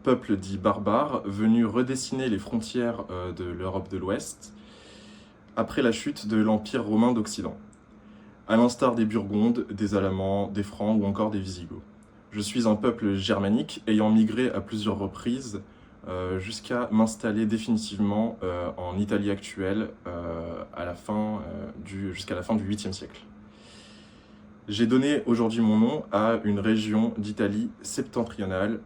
peuple dit barbare, venu redessiner les frontières de l'Europe de l'Ouest après la chute de l'Empire romain d'Occident, à l'instar des Burgondes, des Alamans, des Francs ou encore des Visigoths. Je suis un peuple germanique ayant migré à plusieurs reprises jusqu'à m'installer définitivement en Italie actuelle jusqu'à la fin du 8e siècle. J'ai donné aujourd'hui mon nom à une région d'Italie septentrionale.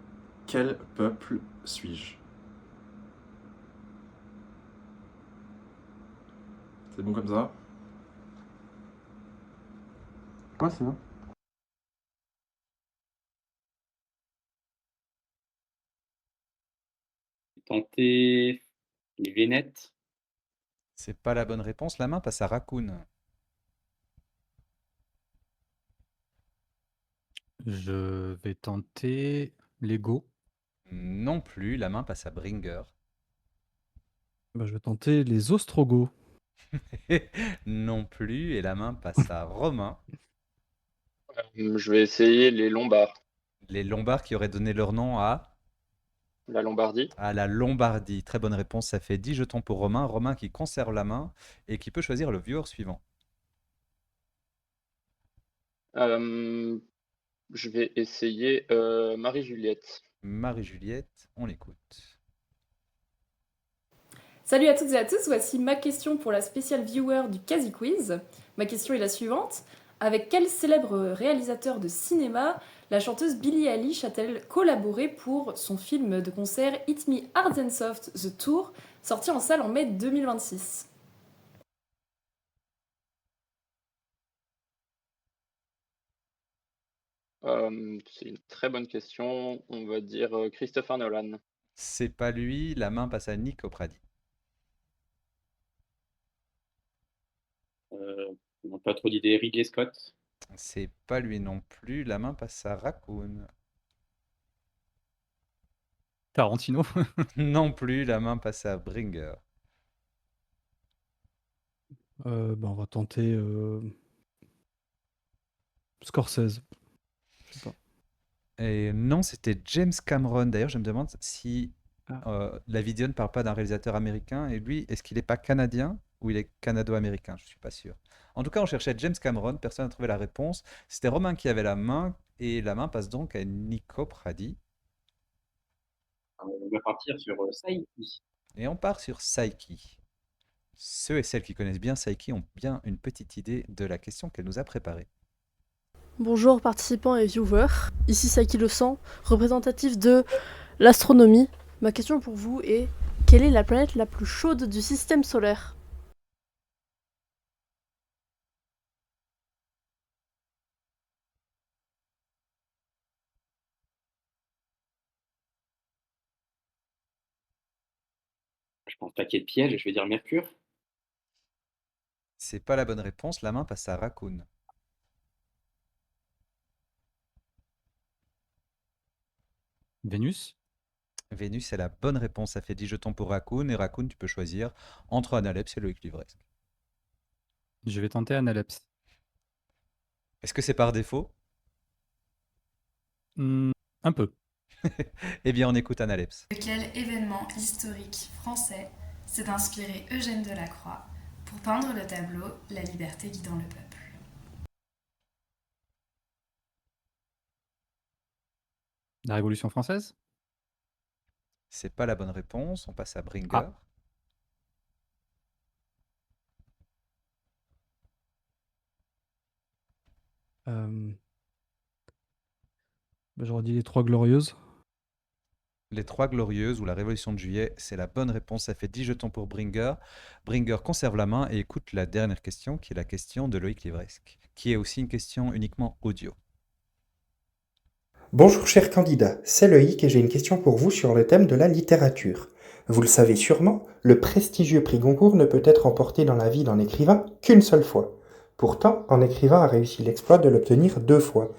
Quel peuple suis-je? C'est bon comme ça? Quoi ça? Tenter les Vénètes. C'est pas la bonne réponse. La main passe à Raccoon. Je vais tenter Lego. Non plus. La main passe à Bringer. Bah, je vais tenter les Ostrogoths. Non plus. Et la main passe à Romain. Je vais essayer les Lombards. Les Lombards qui auraient donné leur nom La Lombardie. à la Lombardie. Très bonne réponse. Ça fait 10 jetons pour Romain. Romain qui conserve la main et qui peut choisir le viewer suivant. Je vais essayer Marie-Juliette. Marie-Juliette, on l'écoute. Salut à toutes et à tous, voici ma question pour la spéciale viewer du Quasi Quiz. Ma question est la suivante. Avec quel célèbre réalisateur de cinéma la chanteuse Billie Eilish a-t-elle collaboré pour son film de concert Hit Me Hard and Soft The Tour, sorti en salle en mai 2026? C'est une très bonne question. On va dire Christopher Nolan. C'est pas lui, la main passe à Nick Opradi. Non, pas trop d'idées. Ridley Scott. C'est pas lui non plus, la main passe à Raccoon. Tarantino. Non plus, la main passe à Bringer. Bah, on va tenter Scorsese. Je sais pas. Et non, c'était James Cameron. D'ailleurs, je me demande si Ah. la vidéo ne parle pas d'un réalisateur américain. Et lui, est-ce qu'il n'est pas canadien ou il est canado-américain? Je ne suis pas sûr. En tout cas, on cherchait James Cameron. Personne n'a trouvé la réponse. C'était Romain qui avait la main. Et la main passe donc à Nico Pradi. On va partir sur Saïki. Et on part sur Saiki. Ceux et celles qui connaissent bien Saiki ont bien une petite idée de la question qu'elle nous a préparée. Bonjour participants et viewers, ici Saiki Le Sang, représentatif de l'astronomie. Ma question pour vous est, quelle est la planète la plus chaude du système solaire? Je pense pas qu'il y ait de piège, je vais dire Mercure. C'est pas la bonne réponse, la main passe à Raccoon. Vénus. Vénus, c'est la bonne réponse. Ça fait 10 jetons pour Raccoon. Et Raccoon, tu peux choisir entre Analepse et Loïc Livresque. Je vais tenter Analepse. Est-ce que c'est par défaut? Un peu. Eh bien, on écoute Analepse. De quel événement historique français s'est inspiré Eugène Delacroix pour peindre le tableau La liberté guidant le peuple? La Révolution française? C'est pas la bonne réponse. On passe à Bringer. Ah. Bah, j'aurais dit les Trois Glorieuses. Les Trois Glorieuses ou la Révolution de Juillet, c'est la bonne réponse. Ça fait 10 jetons pour Bringer. Bringer conserve la main et écoute la dernière question, qui est la question de Loïc Livresque, qui est aussi une question uniquement audio. Bonjour chers candidats, c'est Loïc et j'ai une question pour vous sur le thème de la littérature. Vous le savez sûrement, le prestigieux prix Goncourt ne peut être remporté dans la vie d'un écrivain qu'une seule fois. Pourtant, un écrivain a réussi l'exploit de l'obtenir 2 fois.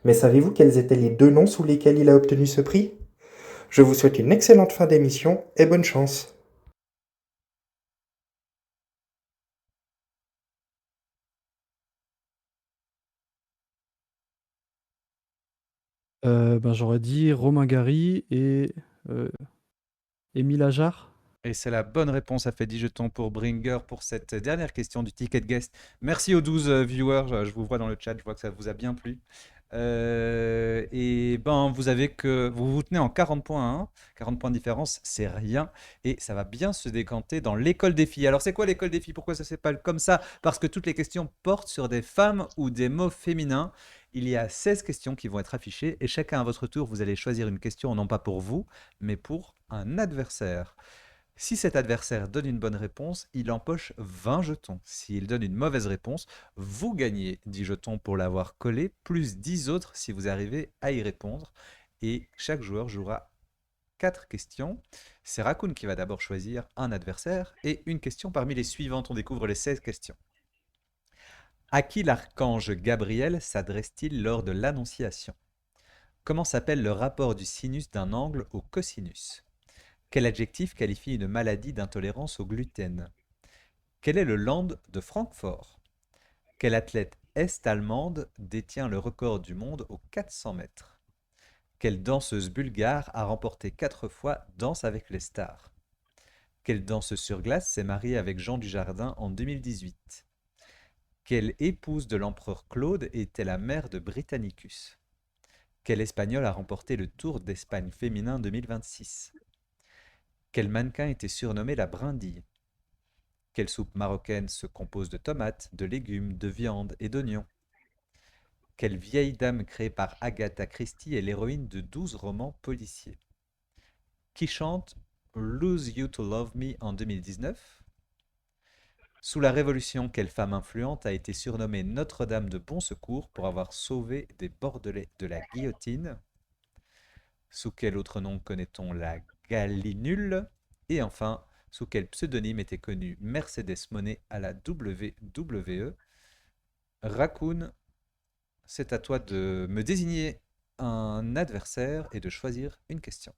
Mais savez-vous quels étaient les 2 noms sous lesquels il a obtenu ce prix? Je vous souhaite une excellente fin d'émission et bonne chance. Ben, j'aurais dit Romain Gary et Émile Ajar. Et c'est la bonne réponse. Ça fait 10 jetons pour Bringer pour cette dernière question du Ticket Guest. Merci aux 12 viewers. Je vous vois dans le chat. Je vois que ça vous a bien plu. Et ben, vous vous tenez en 40 points. Hein. 40 points de différence, c'est rien. Et ça va bien se décanter dans l'école des filles. Alors, c'est quoi l'école des filles? Pourquoi ça s'appelle comme ça? Parce que toutes les questions portent sur des femmes ou des mots féminins. Il y a 16 questions qui vont être affichées. Et chacun à votre tour, vous allez choisir une question, non pas pour vous, mais pour un adversaire. Si cet adversaire donne une bonne réponse, il empoche 20 jetons. S'il donne une mauvaise réponse, vous gagnez 10 jetons pour l'avoir collé, plus 10 autres si vous arrivez à y répondre. Et chaque joueur jouera 4 questions. C'est Raccoon qui va d'abord choisir un adversaire et une question parmi les suivantes. On découvre les 16 questions. À qui l'archange Gabriel s'adresse-t-il lors de l'Annonciation? Comment s'appelle le rapport du sinus d'un angle au cosinus? Quel adjectif qualifie une maladie d'intolérance au gluten? Quel est le land de Francfort? Quelle athlète est-allemande détient le record du monde aux 400 mètres? Quelle danseuse bulgare a remporté 4 fois Danse avec les stars? Quelle danseuse sur glace s'est mariée avec Jean Dujardin en 2018? Quelle épouse de l'empereur Claude était la mère de Britannicus? Quel Espagnol a remporté le Tour d'Espagne féminin 2026? Quel mannequin était surnommé la brindille? Quelle soupe marocaine se compose de tomates, de légumes, de viande et d'oignons? Quelle vieille dame créée par Agatha Christie est l'héroïne de 12 romans policiers? Qui chante Lose You to Love Me en 2019? Sous la Révolution, quelle femme influente a été surnommée Notre-Dame de Bon Secours pour avoir sauvé des Bordelais de la guillotine? Sous quel autre nom connaît-on la Gallinule? Et enfin, sous quel pseudonyme était connue Mercedes Moné à la WWE? Raccoon, c'est à toi de me désigner un adversaire et de choisir une question.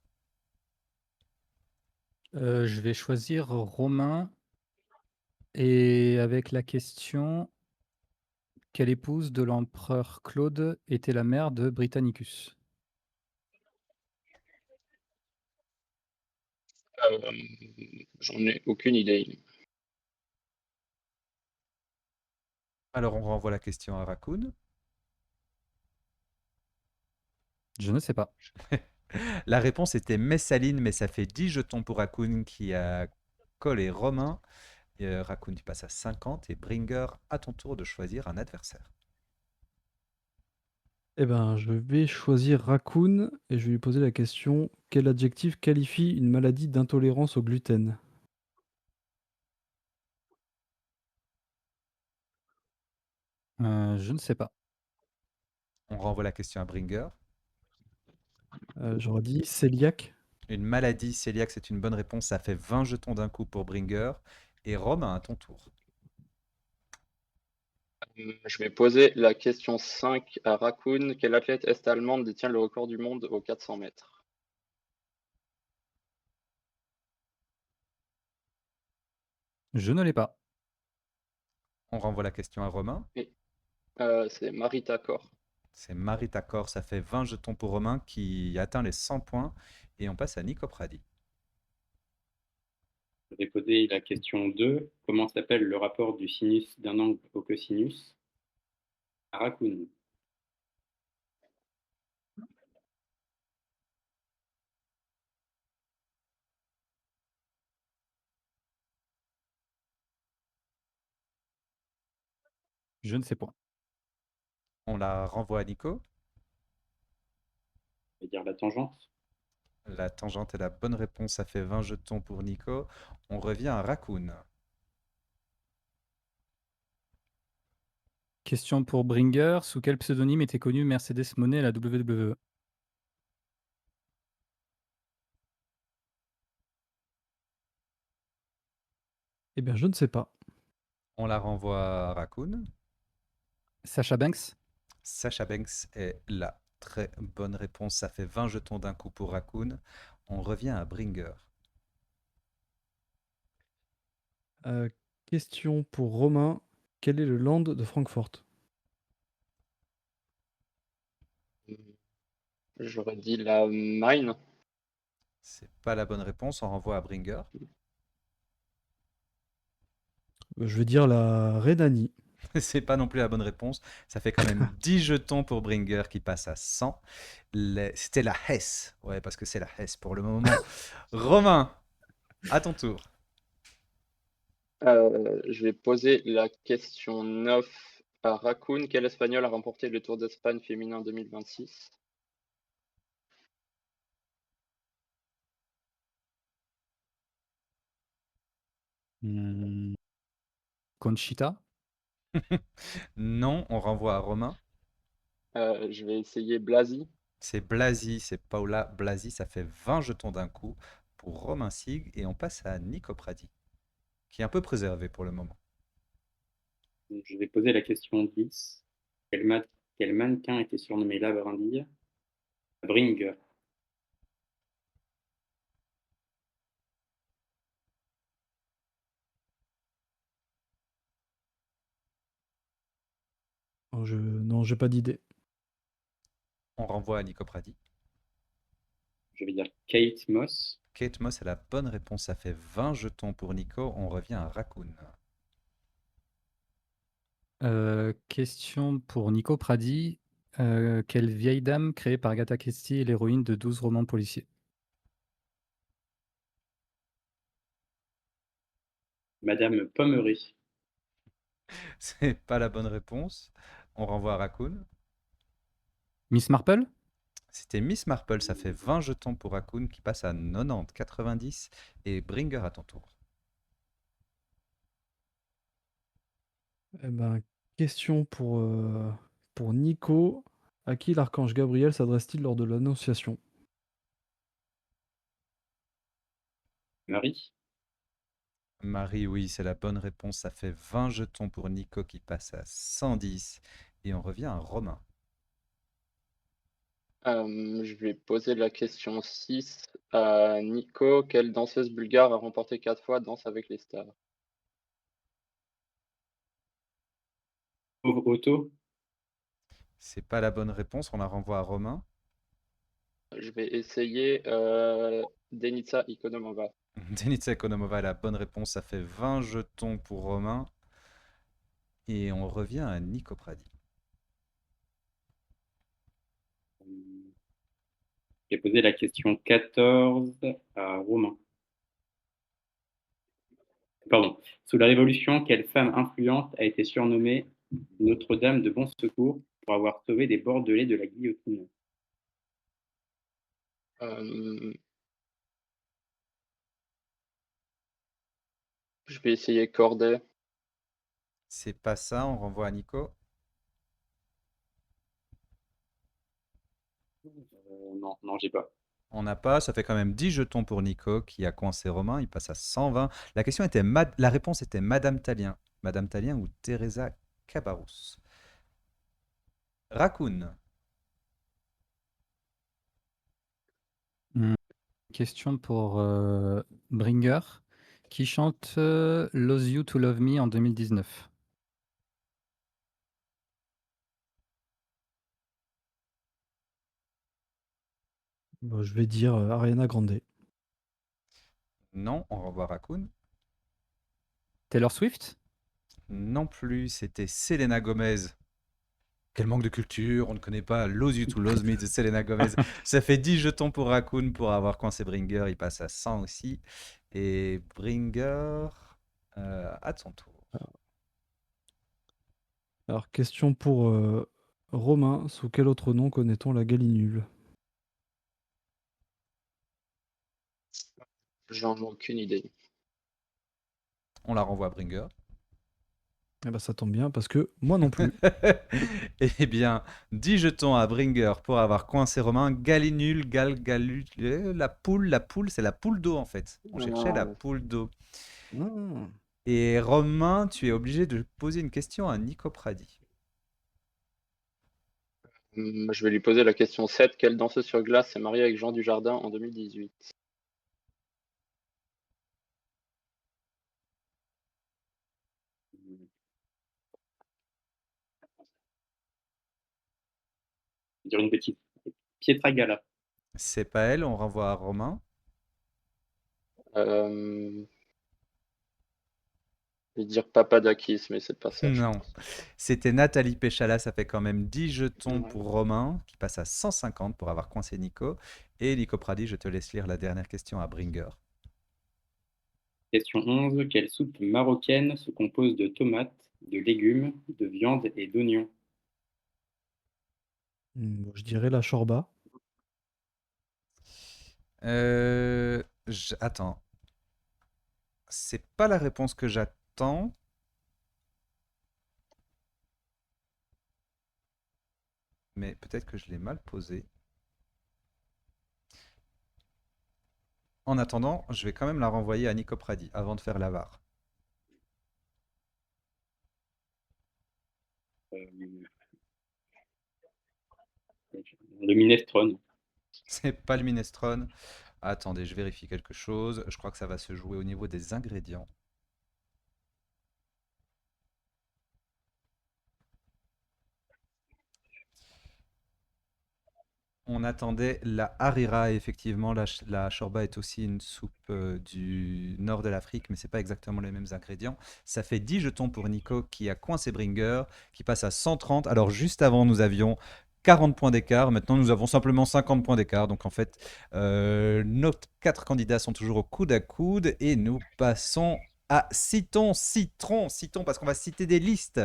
Je vais choisir Romain et avec la question: quelle épouse de l'empereur Claude était la mère de Britannicus? J'en ai aucune idée. Alors on renvoie la question à Raccoon. Je ne sais pas. La réponse était Messaline, mais ça fait 10 jetons pour Raccoon qui a collé Romain. Raccoon, tu passes à 50 et Bringer, à ton tour de choisir un adversaire. Eh ben, je vais choisir Raccoon et je vais lui poser la question: quel adjectif qualifie une maladie d'intolérance au gluten? Je ne sais pas. On renvoie la question à Bringer. J'aurais dit cœliaque. Une maladie cœliaque, c'est une bonne réponse. Ça fait 20 jetons d'un coup pour Bringer. Et Romain, à ton tour. Je vais poser la question 5 à Raccoon. Quelle athlète est-allemande détient le record du monde aux 400 mètres? Je ne l'ai pas. On renvoie la question à Romain. C'est Marita Kor. C'est Marita Kor, ça fait 20 jetons pour Romain qui atteint les 100 points. Et on passe à Nico Pradi. Je vais poser la question 2. Comment s'appelle le rapport du sinus d'un angle au cosinus? À Raccoon. Je ne sais pas. On la renvoie à Nico. Je vais dire la tangente. La tangente est la bonne réponse, ça fait 20 jetons pour Nico. On revient à Raccoon. Question pour Bringer: sous quel pseudonyme était connue Mercedes Moné à la WWE? Eh bien, je ne sais pas. On la renvoie à Raccoon. Sasha Banks? Sasha Banks est la très bonne réponse. Ça fait 20 jetons d'un coup pour Raccoon. On revient à Bringer. Question pour Romain: quel est le land de Francfort? J'aurais dit la Mine. C'est pas la bonne réponse. On renvoie à Bringer. Je vais dire la Rhénanie. C'est pas non plus la bonne réponse. Ça fait quand même 10 jetons pour Bringer qui passe à 100. C'était la Hesse. Ouais, parce que c'est la Hesse pour le moment. Romain, à ton tour. Je vais poser la question 9 à Raccoon. Quel Espagnol a remporté le Tour d'Espagne féminin 2026? Hmm, Conchita? Non, on renvoie à Romain. Je vais essayer Blasi. C'est Blasi, c'est Paola Blasi. Ça fait 20 jetons d'un coup pour Romain Sig. Et on passe à Nico Pradi, qui est un peu préservé pour le moment. Je vais poser la question 10. Quel mannequin était surnommé la brindille? Bringer. Non, j'ai pas d'idée. On renvoie à Nico Pradi. Je vais dire Kate Moss. Kate Moss est la bonne réponse. Ça fait 20 jetons pour Nico. On revient à Raccoon. Question pour Nico Pradi. Quelle vieille dame créée par Agatha Christie est l'héroïne de 12 romans policiers? Madame Pommery. C'est pas la bonne réponse. On renvoie à Raccoon. Miss Marple? C'était Miss Marple. Ça fait 20 jetons pour Raccoon qui passe à 90, 90. Et Bringer à ton tour. Eh ben, question pour Nico. À qui l'archange Gabriel s'adresse-t-il lors de l'Annonciation? Marie. Marie, oui, c'est la bonne réponse. Ça fait 20 jetons pour Nico qui passe à 110. Et on revient à Romain. Je vais poser la question 6 à Nico. Quelle danseuse bulgare a remporté 4 fois Danse avec les stars? Pauvre Otto. C'est pas la bonne réponse. On la renvoie à Romain. Je vais essayer Denica Ikonomova. Denitsa Ekonomova est la bonne réponse. Ça fait 20 jetons pour Romain. Et on revient à Nico Pradi. J'ai posé la question 14 à Romain. Pardon. Sous la Révolution, quelle femme influente a été surnommée Notre-Dame de Bon Secours pour avoir sauvé des Bordelais de la guillotine? Je vais essayer Corday. C'est pas ça. On renvoie à Nico. Non, j'ai pas. On n'a pas. Ça fait quand même 10 jetons pour Nico qui a coincé Romain. Il passe à 120. La question était la réponse était Madame Talien. Madame Talien ou Teresa Cabarrus. Raccoon. Question pour Bringer, qui chante Lose You to Love Me en 2019. Bah, je vais dire Ariana Grande. Non, on renvoie à Raccoon. Taylor Swift? Non plus, c'était Selena Gomez. Quel manque de culture, on ne connaît pas Lose You to Lose Me de Selena Gomez. Ça fait 10 jetons pour Raccoon pour avoir coincé Bringer, il passe à 100 aussi. Et Bringer, à son tour. Alors, question pour Romain. Sous quel autre nom connaît-on la Galinule? J'en ai aucune idée. On la renvoie à Bringer. Eh ben, ça tombe bien parce que moi non plus. Eh bien, 10 jetons à Bringer pour avoir coincé Romain. Galinule, la poule, c'est la poule d'eau en fait. On cherchait la poule d'eau. Et Romain, tu es obligé de poser une question à Nico Pradi. Je vais lui poser la question 7. Quelle danseuse sur glace s'est mariée avec Jean Dujardin en 2018? Je vais dire une bêtise. Pietra Gala. C'est pas elle, on renvoie à Romain. Je vais dire Papadakis, mais c'est pas ça. Non, c'était Nathalie Péchala, ça fait quand même 10 jetons Ouais. pour Romain, qui passe à 150 pour avoir coincé Nico. Et Nico Pradi, je te laisse lire la dernière question à Bringer. Question 11. Quelle soupe marocaine se compose de tomates, de légumes, de viande et d'oignons? Je dirais la Chorba. Attends. C'est pas la réponse que j'attends. Mais peut-être que je l'ai mal posée. En attendant, je vais quand même la renvoyer à Nico Pradi avant de faire la VAR. Le minestrone. C'est pas le minestrone. Attendez, je vérifie quelque chose. Je crois que ça va se jouer au niveau des ingrédients. On attendait la harira, et effectivement, la shorba est aussi une soupe du nord de l'Afrique, mais c'est pas exactement les mêmes ingrédients. Ça fait 10 jetons pour Nico qui a coincé Bringer, qui passe à 130. Alors juste avant, nous avions 40 points d'écart. Maintenant, nous avons simplement 50 points d'écart. Donc en fait, nos 4 candidats sont toujours au coude à coude et nous passons à Citons, parce qu'on va citer des listes.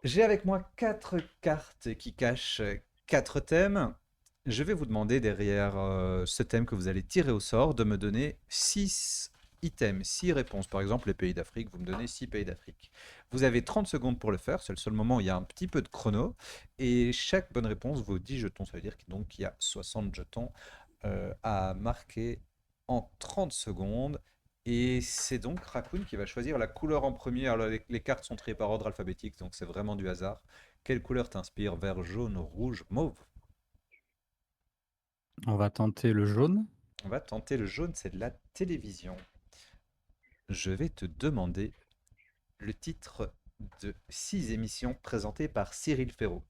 J'ai avec moi 4 cartes qui cachent 4 thèmes. Je vais vous demander derrière ce thème que vous allez tirer au sort de me donner 6 items, 6 réponses. Par exemple, les pays d'Afrique, vous me donnez 6 pays d'Afrique. Vous avez 30 secondes pour le faire, c'est le seul moment où il y a un petit peu de chrono. Et chaque bonne réponse vaut 10 jetons, ça veut dire qu'il y a 60 jetons à marquer en 30 secondes. Et c'est donc Raccoon qui va choisir la couleur en premier. Alors les cartes sont triées par ordre alphabétique, donc c'est vraiment du hasard. Quelle couleur t'inspire? Vert, jaune, rouge, mauve? On va tenter le jaune. On va tenter le jaune, c'est de la télévision. Je vais te demander le titre de 6 émissions présentées par Cyril Ferraud.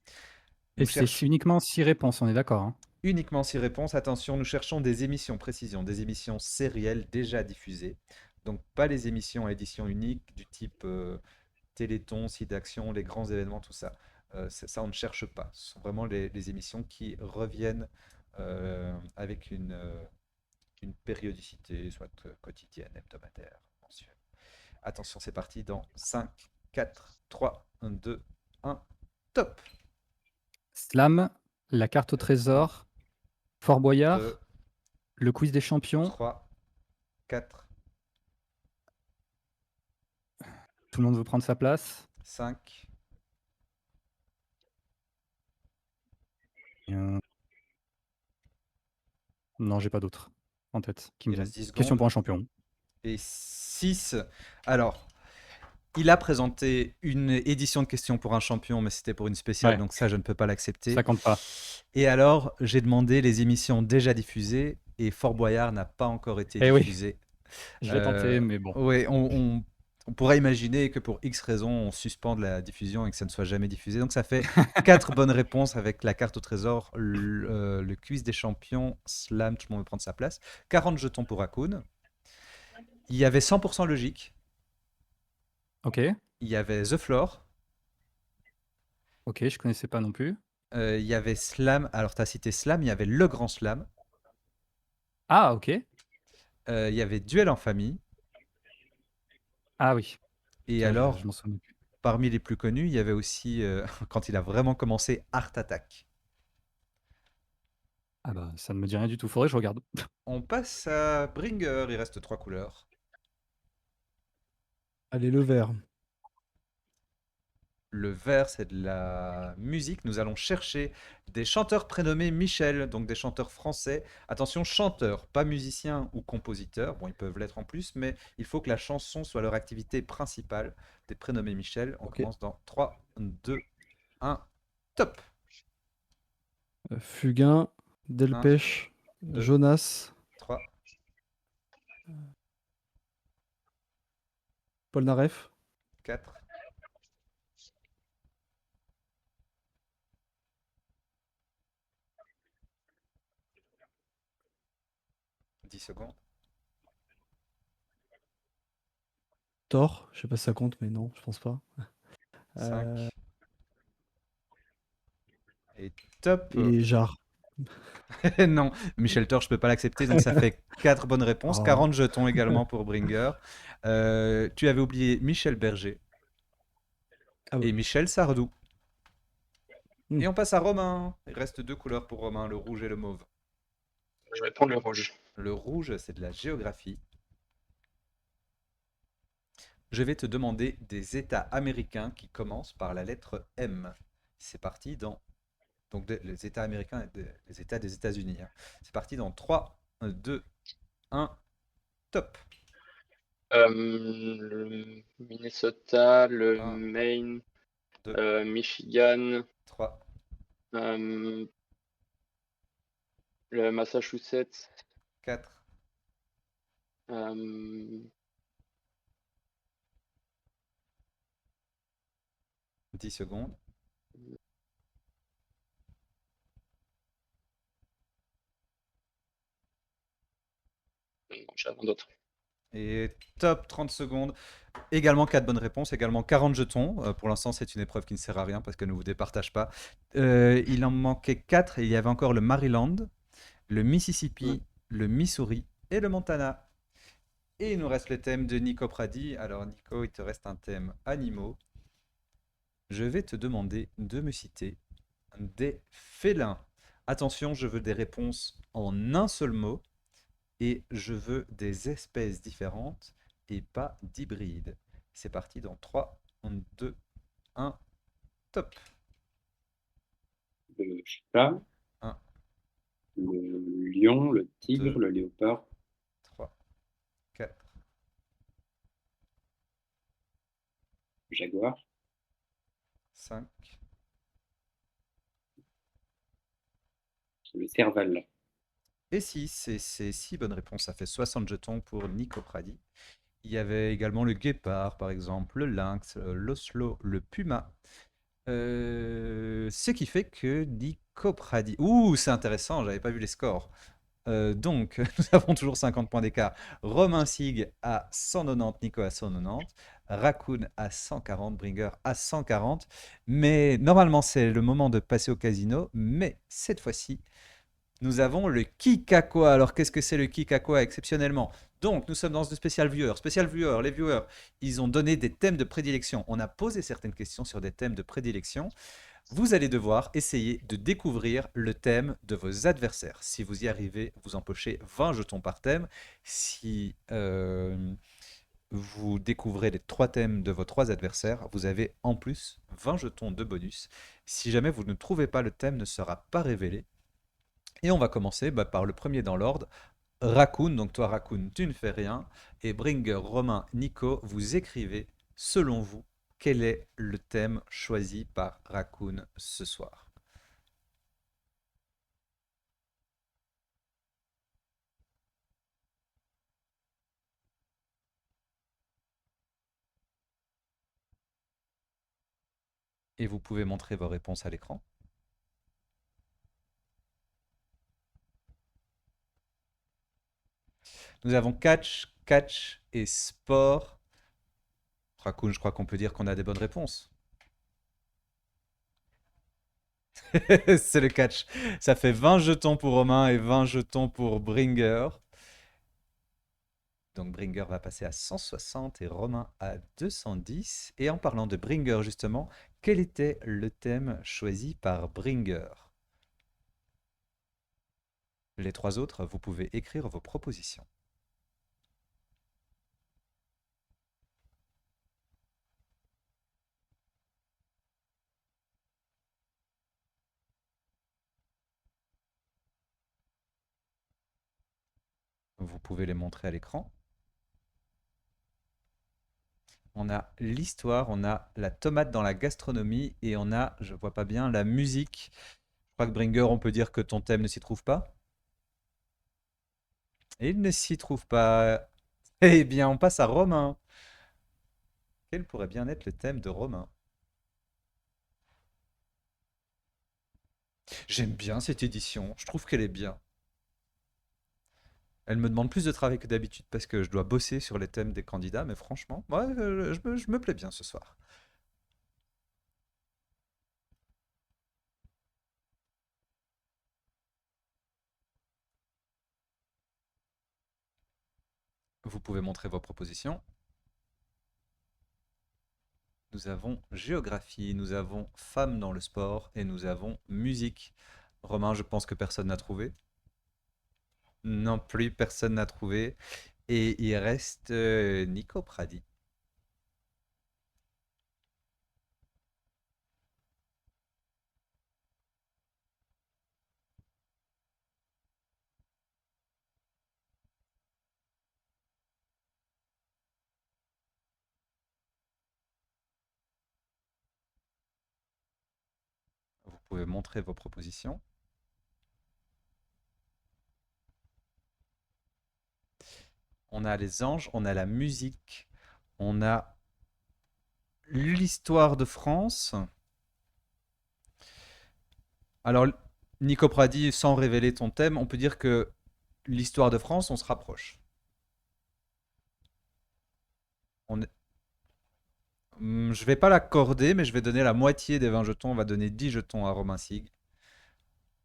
Et c'est uniquement 6 réponses, on est d'accord, hein? Uniquement 6 réponses. Attention, nous cherchons des émissions, précision, des émissions sérielles déjà diffusées. Donc pas les émissions à édition unique du type Téléthon, Site d'Action, les grands événements, tout ça. Ça, on ne cherche pas. Ce sont vraiment les émissions qui reviennent avec une périodicité, soit quotidienne, hebdomadaire, mensuelle. Attention, c'est parti dans 5, 4, 3, 2, 1, top! Slam, la carte au trésor, Fort Boyard, 2, le quiz des champions. 3, 4, Tout le monde veut prendre sa place. 5. Non, j'ai pas d'autres en tête qui me Il viennent. reste 10 Question secondes. pour un champion. Et 6. Alors, il a présenté une édition de questions pour un champion, mais c'était pour une spéciale, Ouais. donc ça, je ne peux pas l'accepter. Ça compte pas. Et alors, j'ai demandé les émissions déjà diffusées, et Fort Boyard n'a pas encore été Eh oui. diffusé. Je l'ai tenté, mais bon. Oui, on pourrait imaginer que pour X raisons, on suspende la diffusion et que ça ne soit jamais diffusé. Donc ça fait 4 bonnes réponses avec la carte au trésor, le quiz des champions, Slam, tout le monde veut prendre sa place. 40 jetons pour Raccoon. Il y avait 100% logique. Ok. Il y avait The Floor. Ok, je connaissais pas non plus. Il y avait Slam. Alors, tu as cité Slam. Il y avait Le Grand Slam. Ah, ok. Il y avait Duel en famille. Ah oui. Et Tiens, alors, je m'en souviens plus. parmi les plus connus, il y avait aussi, quand il a vraiment commencé, Art Attack. Ah bah, ça ne me dit rien du tout. Faudrait que je regarde. On passe à Bringer. Il reste 3 couleurs. Allez, le vert. Le vert, c'est de la musique. Nous allons chercher des chanteurs prénommés Michel, donc des chanteurs français. Attention, chanteurs, pas musiciens ou compositeurs. Bon, ils peuvent l'être en plus, mais il faut que la chanson soit leur activité principale. Des prénommés Michel. On commence dans 3, 2, 1, top! Fugain, Delpech, 2, Jonas, 3, Polnareff, 4, 10 secondes. Thor, je sais pas si ça compte, mais non, je pense pas. 5. Et top! Et Jarre. Non, Michel Thor, je peux pas l'accepter, donc ça fait 4 bonnes réponses. Oh. 40 jetons également pour Bringer. Tu avais oublié Michel Berger et Michel Sardou. Et on passe à Romain. Il reste 2 couleurs pour Romain, le rouge et le mauve. Je vais prendre le rouge. Le rouge, c'est de la géographie. Je vais te demander des États américains qui commencent par la lettre M. C'est parti dans... Donc les États américains et les États des États-Unis, hein. C'est parti dans 3, 2, 1, top. Le Minnesota, le 1, Maine, 2, Michigan, 3, le Massachusetts, 4, 10 secondes. non, j'ai rien d'autre. Et top, 30 secondes. Également 4 bonnes réponses, également 40 jetons. Pour l'instant, c'est une épreuve qui ne sert à rien parce qu'elle ne vous départage pas. Il en manquait 4 et il y avait encore le Maryland, le Mississippi, le Missouri et le Montana. Et il nous reste le thème de Nico Pradi. Alors Nico, il te reste un thème animaux. Je vais te demander de me citer des félins. Attention, je veux des réponses en un seul mot. Et je veux des espèces différentes et pas d'hybrides. C'est parti dans 3, 2, 1, top. Le chat, 1, le lion, le tigre, 2, le léopard, 3, 4, le jaguar, 5, le serval. et 6. C'est 6 bonnes réponses. Ça fait 60 jetons pour Nico Pradi. Il y avait également le guépard, par exemple, le lynx, l'oslo, le puma. Ce qui fait que Nico Pradi... Ouh, c'est intéressant, j'avais pas vu les scores. Donc, nous avons toujours 50 points d'écart. Romain Sig à 190, Nico à 190, Raccoon à 140, Bringer à 140. Mais normalement, c'est le moment de passer au casino. Mais cette fois-ci, nous avons le Kikakoa. Alors, qu'est-ce que c'est le Kikakoa exceptionnellement? Donc, nous sommes dans ce spécial viewer. Spécial viewer, les viewers, ils ont donné des thèmes de prédilection. On a posé certaines questions sur des thèmes de prédilection. Vous allez devoir essayer de découvrir le thème de vos adversaires. Si vous y arrivez, vous empochez 20 jetons par thème. Si vous découvrez les 3 thèmes de vos 3 adversaires, vous avez en plus 20 jetons de bonus. Si jamais vous ne trouvez pas, le thème ne sera pas révélé. Et on va commencer par le premier dans l'ordre. Raccoon, donc toi Raccoon, tu ne fais rien. Et Bringer, Romain, Nico, vous écrivez, selon vous, quel est le thème choisi par Raccoon ce soir? Et vous pouvez montrer vos réponses à l'écran. Nous avons catch, catch et sport. Raccoon, je crois qu'on peut dire qu'on a des bonnes réponses. C'est le catch. Ça fait 20 jetons pour Romain et 20 jetons pour Bringer. Donc Bringer va passer à 160 et Romain à 210. Et en parlant de Bringer justement, quel était le thème choisi par Bringer? Les 3 autres, vous pouvez écrire vos propositions. Vous pouvez les montrer à l'écran. On a l'histoire, on a la tomate dans la gastronomie et on a, je vois pas bien, la musique. Je crois que Bringer, on peut dire que ton thème ne s'y trouve pas. Et il ne s'y trouve pas. Eh bien, on passe à Romain. Quel pourrait bien être le thème de Romain? J'aime bien cette édition, je trouve qu'elle est bien. Elle me demande plus de travail que d'habitude parce que je dois bosser sur les thèmes des candidats, mais franchement, ouais, je me plais bien ce soir. Vous pouvez montrer vos propositions. Nous avons géographie, nous avons femmes dans le sport et nous avons musique. Romain, je pense que personne n'a trouvé. Non plus, personne n'a trouvé. Et il reste Nico Pradi. pouvez montrer vos propositions. On a les anges, on a la musique, on a l'histoire de France. Alors, Nico Pradi, sans révéler ton thème, on peut dire que l'histoire de France, on se rapproche. Je vais pas l'accorder, mais je vais donner la moitié des 20 jetons. On va donner 10 jetons à Romain Sig.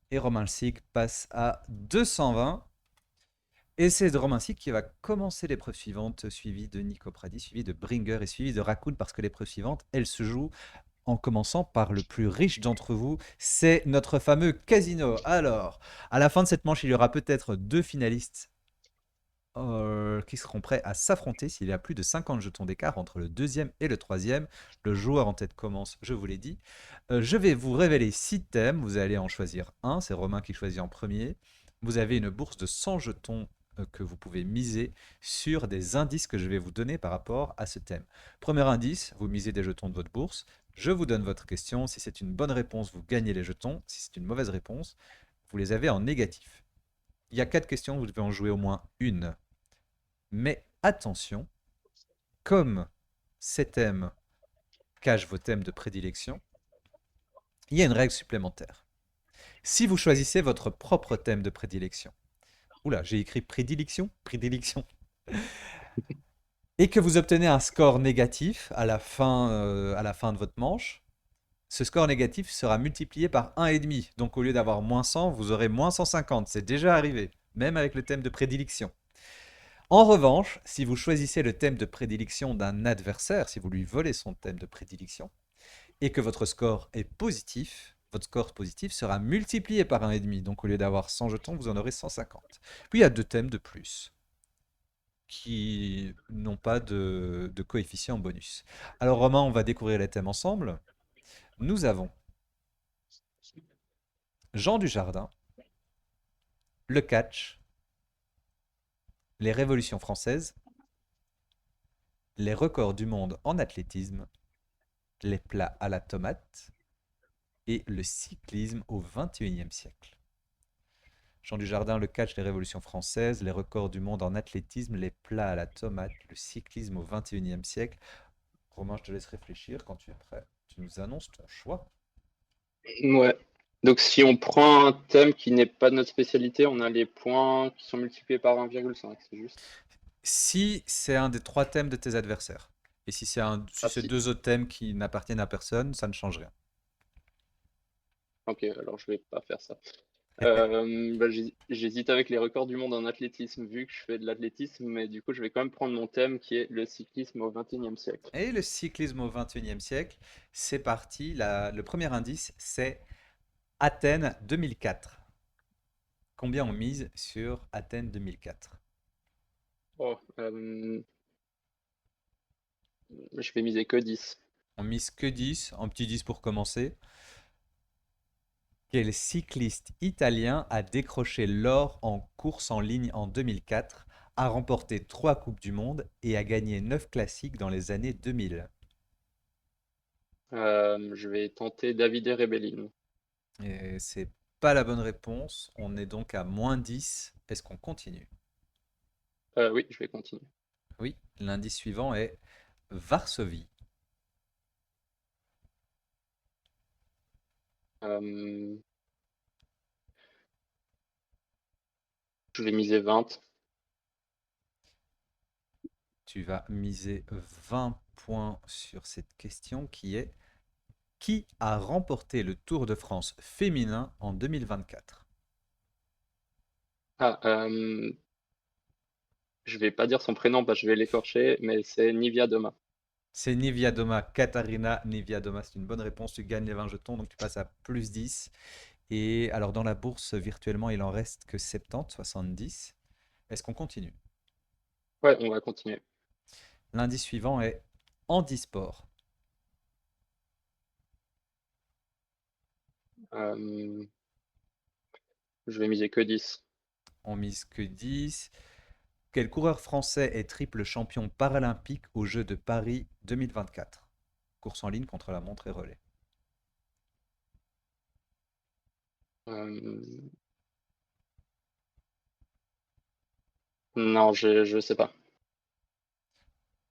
Et Romain Sig passe à 220. Et c'est Romain Sig qui va commencer l'épreuve suivante, suivi de Nico Pradi, suivi de Bringer et suivi de Raccoon, parce que l'épreuve suivante, elle se joue en commençant par le plus riche d'entre vous, c'est notre fameux casino. Alors, à la fin de cette manche, il y aura peut-être 2 finalistes qui seront prêts à s'affronter s'il y a plus de 50 jetons d'écart entre le deuxième et le troisième. Le joueur en tête commence, je vous l'ai dit. Je vais vous révéler 6 thèmes, vous allez en choisir un, c'est Romain qui choisit en premier. Vous avez une bourse de 100 jetons que vous pouvez miser sur des indices que je vais vous donner par rapport à ce thème. Premier indice, vous misez des jetons de votre bourse. Je vous donne votre question. Si c'est une bonne réponse, vous gagnez les jetons. Si c'est une mauvaise réponse, vous les avez en négatif. Il y a 4 questions, vous devez en jouer au moins une. Mais attention, comme ces thèmes cachent vos thèmes de prédilection, il y a une règle supplémentaire. Si vous choisissez votre propre thème de prédilection, oula, j'ai écrit prédilection, et que vous obtenez un score négatif à la fin de votre manche, ce score négatif sera multiplié par 1,5. Donc au lieu d'avoir moins 100, vous aurez moins 150. C'est déjà arrivé, même avec le thème de prédilection. En revanche, si vous choisissez le thème de prédilection d'un adversaire, si vous lui volez son thème de prédilection, et que votre score est positif, votre score positif sera multiplié par 1,5. Donc au lieu d'avoir 100 jetons, vous en aurez 150. Puis il y a 2 thèmes de plus qui n'ont pas de coefficient bonus. Alors Romain, on va découvrir les thèmes ensemble. Nous avons Jean Dujardin, le catch, les révolutions françaises, les records du monde en athlétisme, les plats à la tomate et le cyclisme au XXIe siècle. Jean Dujardin, le catch, les révolutions françaises, les records du monde en athlétisme, les plats à la tomate, le cyclisme au XXIe siècle. Romain, je te laisse réfléchir. Quand tu es prêt, tu nous annonces ton choix. Ouais. Donc si on prend un thème qui n'est pas de notre spécialité, on a les points qui sont multipliés par 1,5, c'est juste. Si c'est un des 3 thèmes de tes adversaires, et si c'est si. 2 autres thèmes qui n'appartiennent à personne, ça ne change rien. Ok, alors je vais pas faire ça. J'hésite avec les records du monde en athlétisme, vu que je fais de l'athlétisme, mais du coup je vais quand même prendre mon thème qui est le cyclisme au XXIe siècle. Et le cyclisme au XXIe siècle, c'est parti. Le premier indice, c'est Athènes 2004. Combien on mise sur Athènes 2004? Je vais miser que 10. On mise que 10, un petit 10 pour commencer. Quel cycliste italien a décroché l'or en course en ligne en 2004, a remporté 3 Coupes du Monde et a gagné 9 classiques dans les années 2000? Je vais tenter Davide Rebellin. Et c'est pas la bonne réponse. On est donc à moins 10. Est-ce qu'on continue? Oui, je vais continuer. Oui, l'indice suivant est Varsovie. Je vais miser 20. Tu vas miser 20 points sur cette question qui est: qui a remporté le Tour de France féminin en 2024? Je vais pas dire son prénom parce que je vais l'écorcher, mais c'est Niewiadoma. C'est Niewiadoma, Katarina Niewiadoma. C'est une bonne réponse. Tu gagnes les 20 jetons, donc tu passes à plus 10. Et alors, dans la bourse, virtuellement, il en reste que 70, 70. Est-ce qu'on continue? Ouais, on va continuer. L'indice suivant est handisport. Je vais miser que 10. On mise que 10. Quel coureur français est triple champion paralympique aux Jeux de Paris 2024? Course en ligne contre la montre et relais. Euh, Non, je sais pas.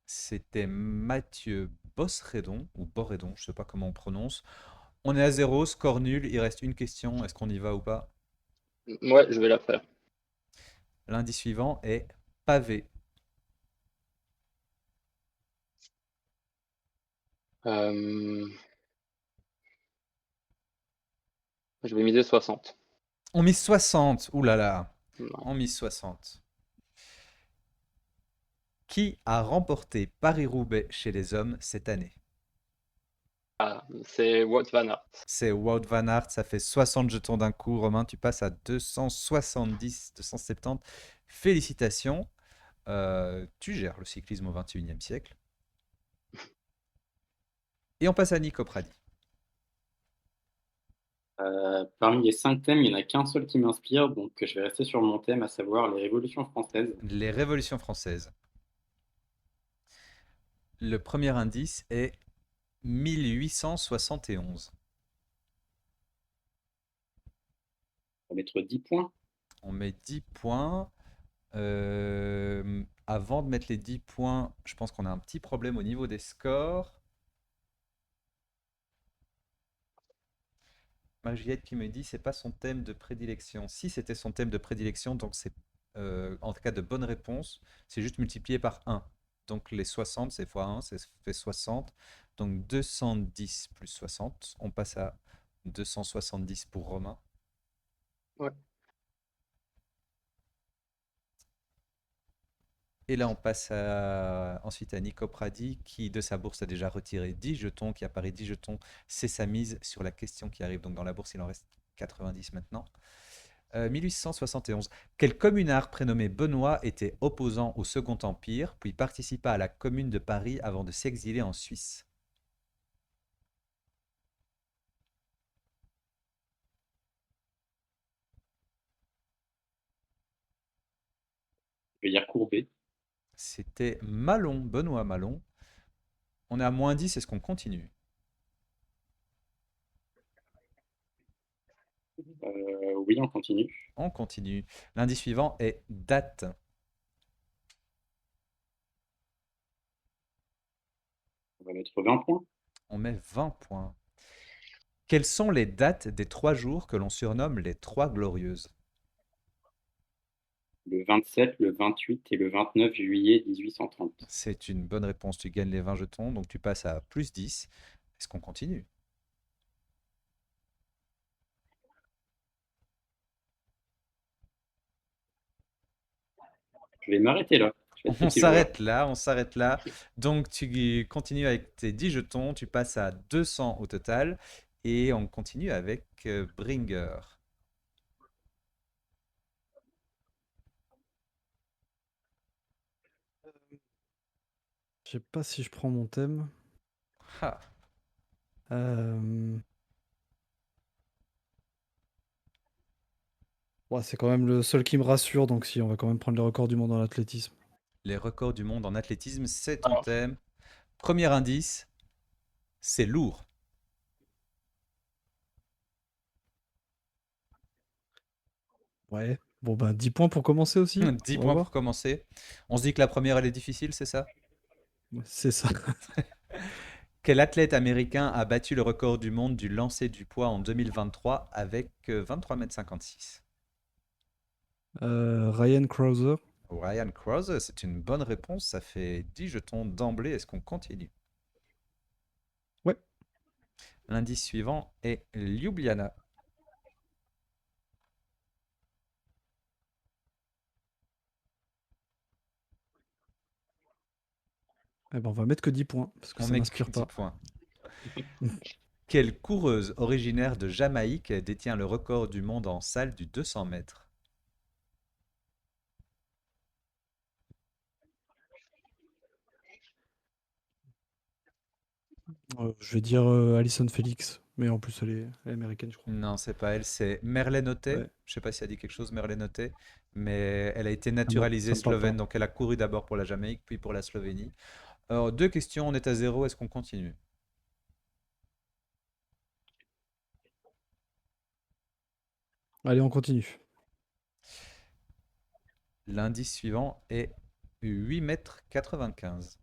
C'était Mathieu Bossredon, ou Boredon, je sais pas comment on prononce. On est à 0, score nul, il reste une question, est-ce qu'on y va ou pas? Ouais, je vais la faire. L'indice suivant est pavé. Euh, Je vais miser 60. On mise 60, ouh là là, Non. on mise 60. Qui a remporté Paris-Roubaix chez les hommes cette année? Ah, c'est Wout van Aert. C'est Wout van Aert, ça fait 60 jetons d'un coup. Romain, tu passes à 270, 270. Félicitations. Tu gères le cyclisme au XXIe siècle. Et on passe à Nico Pradi. Parmi les 5 thèmes, il n'y en a qu'un seul qui m'inspire, donc je vais rester sur mon thème, à savoir les révolutions françaises. Les révolutions françaises. Le premier indice est 1871. On va mettre 10 points. On met 10 points. Avant de mettre les 10 points, je pense qu'on a un petit problème au niveau des scores. Marie-Juliette qui me dit c'est pas son thème de prédilection. Si c'était son thème de prédilection, donc c'est en cas de bonne réponse, c'est juste multiplié par 1. Donc les 60, c'est fois 1, ça fait 60. Donc 210 plus 60, on passe à 270 pour Romain. Ouais. Et là, on passe ensuite à Nico Pradi, qui de sa bourse a déjà retiré 10 jetons, qui apparaît 10 jetons. C'est sa mise sur la question qui arrive. Donc dans la bourse, il en reste 90 maintenant. 1871. Quel communard prénommé Benoît était opposant au Second Empire, puis participa à la Commune de Paris avant de s'exiler en Suisse? Je vais dire Courbet. C'était Malon, Benoît Malon. On est à moins 10, est-ce qu'on continue? Oui, on continue. On continue. L'indice suivant est date. On va mettre 20 points. On met 20 points. Quelles sont les dates des 3 jours que l'on surnomme les 3 glorieuses? Le 27, le 28 et le 29 juillet 1830. C'est une bonne réponse, tu gagnes les 20 jetons, donc tu passes à plus 10. Est-ce qu'on continue? Je vais m'arrêter là. On s'arrête là, on s'arrête là. Donc tu continues avec tes 10 jetons, tu passes à 200 au total, et on continue avec Bringer. Je sais pas si je prends mon thème. Ah, Ouais, c'est quand même le seul qui me rassure, donc si, on va quand même prendre les records du monde dans l'athlétisme. les records du monde en athlétisme, c'est ton thème. Premier indice, c'est lourd. Ouais, bon ben 10 points pour commencer aussi. 10 on va points voir. pour commencer. On se dit que la première, elle est difficile, c'est ça? C'est ça. Quel athlète américain a battu le record du monde du lancer du poids en 2023 avec 23,56 m? Ryan Crouser. Ryan Krause, c'est une bonne réponse. Ça fait 10 jetons d'emblée. Est-ce qu'on continue? Ouais. L'indice suivant est Ljubljana. Eh ben, on va mettre que 10 points, parce que On ça met que m'inspire 10 pas. points. Quelle coureuse originaire de Jamaïque détient le record du monde en salle du 200 mètres? Je vais dire Alison Felix, mais en plus elle est américaine, je crois. Non, c'est pas elle, c'est Merlene Ottey. Ouais. Je sais pas si ça dit quelque chose, Merlene Ottey, mais elle a été Ah non, naturalisée ça me parle slovène, pas. donc elle a couru d'abord pour la Jamaïque, puis pour la Slovénie. Alors, 2 questions, on est à 0, est-ce qu'on continue? Allez, on continue. L'indice suivant est 8,95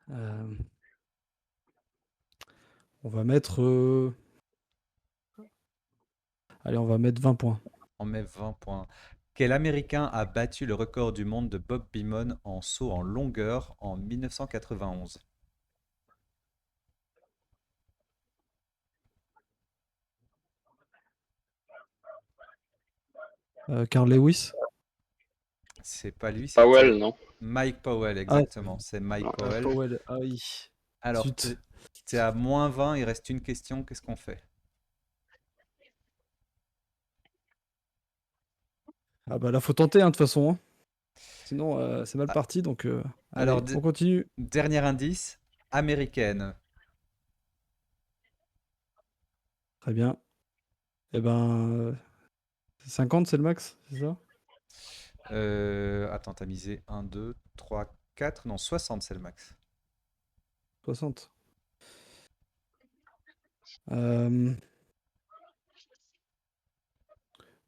m. Euh, On va mettre. Allez, on va mettre 20 points. On met 20 points. Quel Américain a battu le record du monde de Bob Beamon en saut en longueur en 1991? Carl Lewis. C'est pas lui, Powell, c'était non? Mike Powell, Ah, exactement. C'est Mike Powell. Powell. Ah oui. Alors, Zut. t'es à moins 20, il reste une question, qu'est-ce qu'on fait? Ah bah là, faut tenter, hein, de toute façon, hein. Sinon, c'est mal Ah, parti, donc Alors, allez, on continue. dernier indice, américaine. Très bien. Eh ben, 50, c'est le max, c'est ça? Attends, t'as misé 1, 2, 3, 4, non, 60 c'est le max. 60. Euh...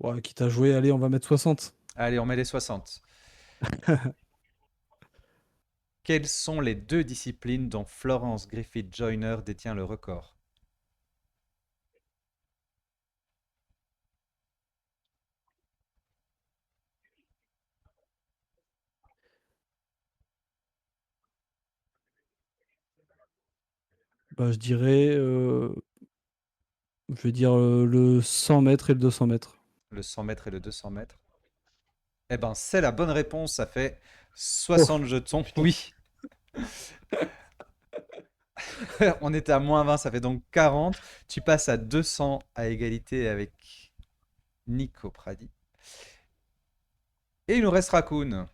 Ouais, quitte à jouer, allez, on va mettre 60. Allez, on met les 60. Quelles sont les deux disciplines dont Florence Griffith Joyner détient le record? Bah, je dirais, je vais dire le 100 mètres et le 200 mètres. Le 100 mètres et le 200 mètres. Eh ben, c'est la bonne réponse, ça fait Oh, 60 jetons. putain. Oui. On était à moins 20, ça fait donc 40. Tu passes à 200 à égalité avec Nico Pradi. Et il nous reste Raccoon.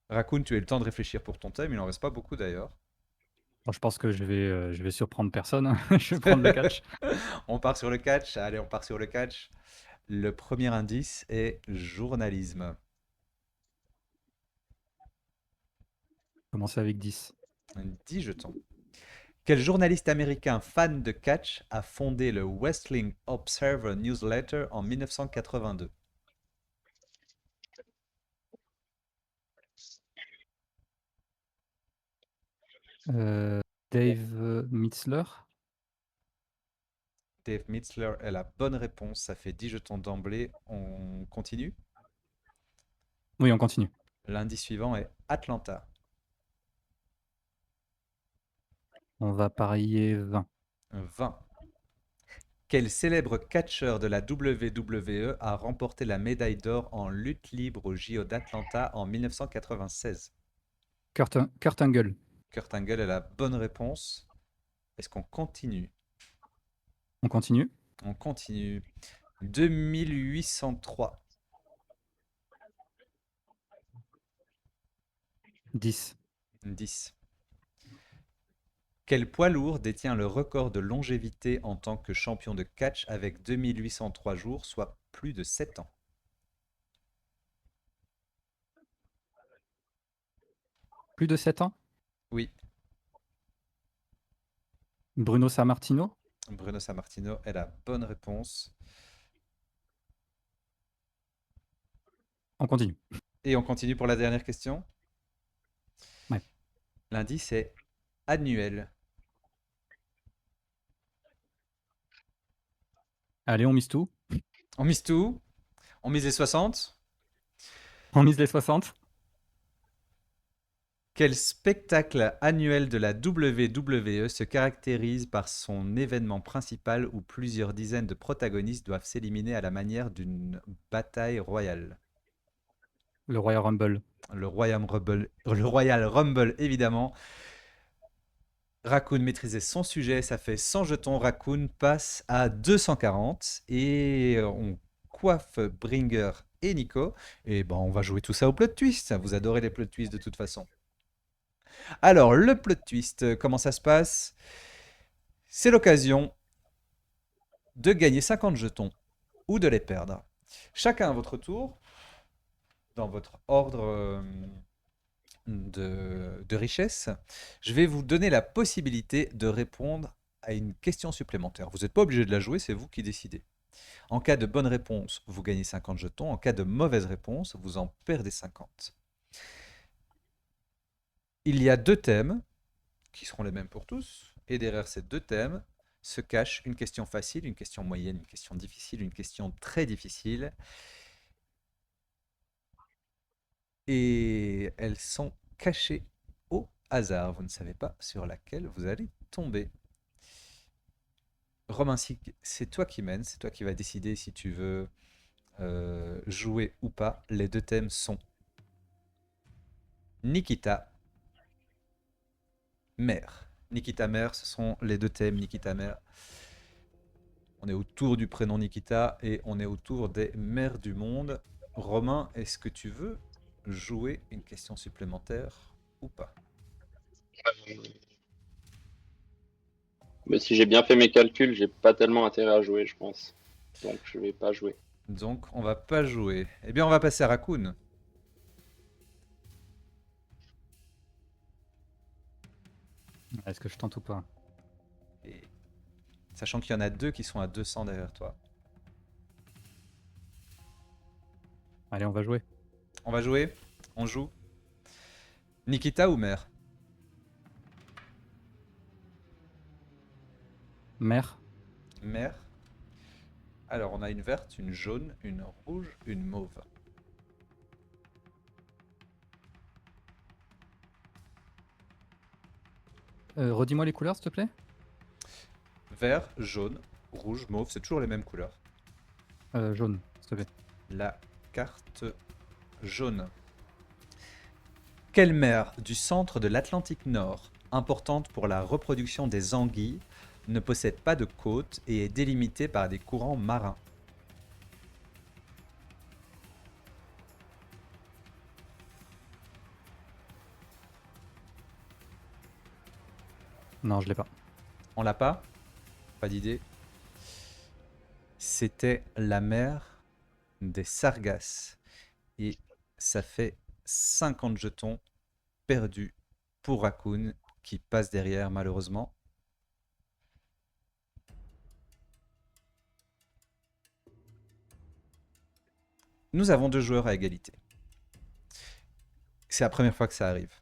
Raccoon, tu as eu le temps de réfléchir pour ton thème, il n'en reste pas beaucoup d'ailleurs. Bon, je pense que je vais surprendre personne, hein. Je vais prendre le catch. On part sur le catch. Allez, on part sur le catch. Le premier indice est journalisme. Commencer avec 10. 10 jetons. Quel journaliste américain fan de catch a fondé le Wrestling Observer Newsletter en 1982? Dave Mitzler. Dave Mitzler est la bonne réponse. Ça fait 10 jetons d'emblée. On continue. Oui, on continue. L'indice suivant est Atlanta. On va parier 20. 20. Quel célèbre catcheur de la WWE a remporté la médaille d'or en lutte libre au JO d'Atlanta en 1996? Kurt Angle. Kurt Angle est la bonne réponse. Est-ce qu'on continue? On continue. On continue. 2803. 10. 10. Quel poids lourd détient le record de longévité en tant que champion de catch avec 2803 jours, soit plus de 7 ans? Plus de 7 ans? Oui. Bruno Sammartino. Bruno Sammartino est la bonne réponse. On continue. Et on continue pour la dernière question. Ouais. L'indice est annuel. Allez, on mise tout. On mise tout. On mise les 60. On mise les 60. Quel spectacle annuel de la WWE se caractérise par son événement principal où plusieurs dizaines de protagonistes doivent s'éliminer à la manière d'une bataille royale? Le Royal Rumble. Le Royal Rumble, évidemment. Raccoon maîtrisait son sujet, ça fait 100 jetons. Raccoon passe à 240 et on coiffe Bringer et Nico. Et ben, on va jouer tout ça au plot twist. Vous adorez les plot twists de toute façon. Alors, le plot twist, comment ça se passe? C'est l'occasion de gagner 50 jetons ou de les perdre. Chacun à votre tour, dans votre ordre de richesse, je vais vous donner la possibilité de répondre à une question supplémentaire. Vous n'êtes pas obligé de la jouer, c'est vous qui décidez. En cas de bonne réponse, vous gagnez 50 jetons. En cas de mauvaise réponse, vous en perdez 50. Il y a 2 thèmes qui seront les mêmes pour tous. Et derrière ces 2 thèmes se cache une question facile, une question moyenne, une question difficile, une question très difficile. Et elles sont cachées au hasard. Vous ne savez pas sur laquelle vous allez tomber. Romain, c'est toi qui mènes, c'est toi qui vas décider si tu veux jouer ou pas. Les 2 thèmes sont Nikita, mère. Nikita, mère, ce sont les 2 thèmes Nikita, mère. On est autour du prénom Nikita et on est autour des mères du monde. Romain, est-ce que tu veux jouer une question supplémentaire ou pas? Mais si j'ai bien fait mes calculs, j'ai pas tellement intérêt à jouer, je pense. Donc je vais pas jouer. Donc on va pas jouer. Eh bien on va passer à Raccoon. Est-ce que je tente ou pas? Et sachant qu'il y en a 2 qui sont à 200 derrière toi. Allez, on va jouer. On va jouer? On joue? Nikita ou mère? Mère. Mère. Alors on a une verte, une jaune, une rouge, une mauve. Redis-moi les couleurs, s'il te plaît. Vert, jaune, rouge, mauve, c'est toujours les mêmes couleurs. Jaune, s'il te plaît. La carte jaune. Quelle mer du centre de l'Atlantique Nord, importante pour la reproduction des anguilles, ne possède pas de côte et est délimitée par des courants marins? Non, je l'ai pas. On l'a pas? Pas d'idée. C'était la mer des Sargasses. Et ça fait 50 jetons perdus pour Raccoon qui passe derrière malheureusement. Nous avons 2 joueurs à égalité. C'est la première fois que ça arrive.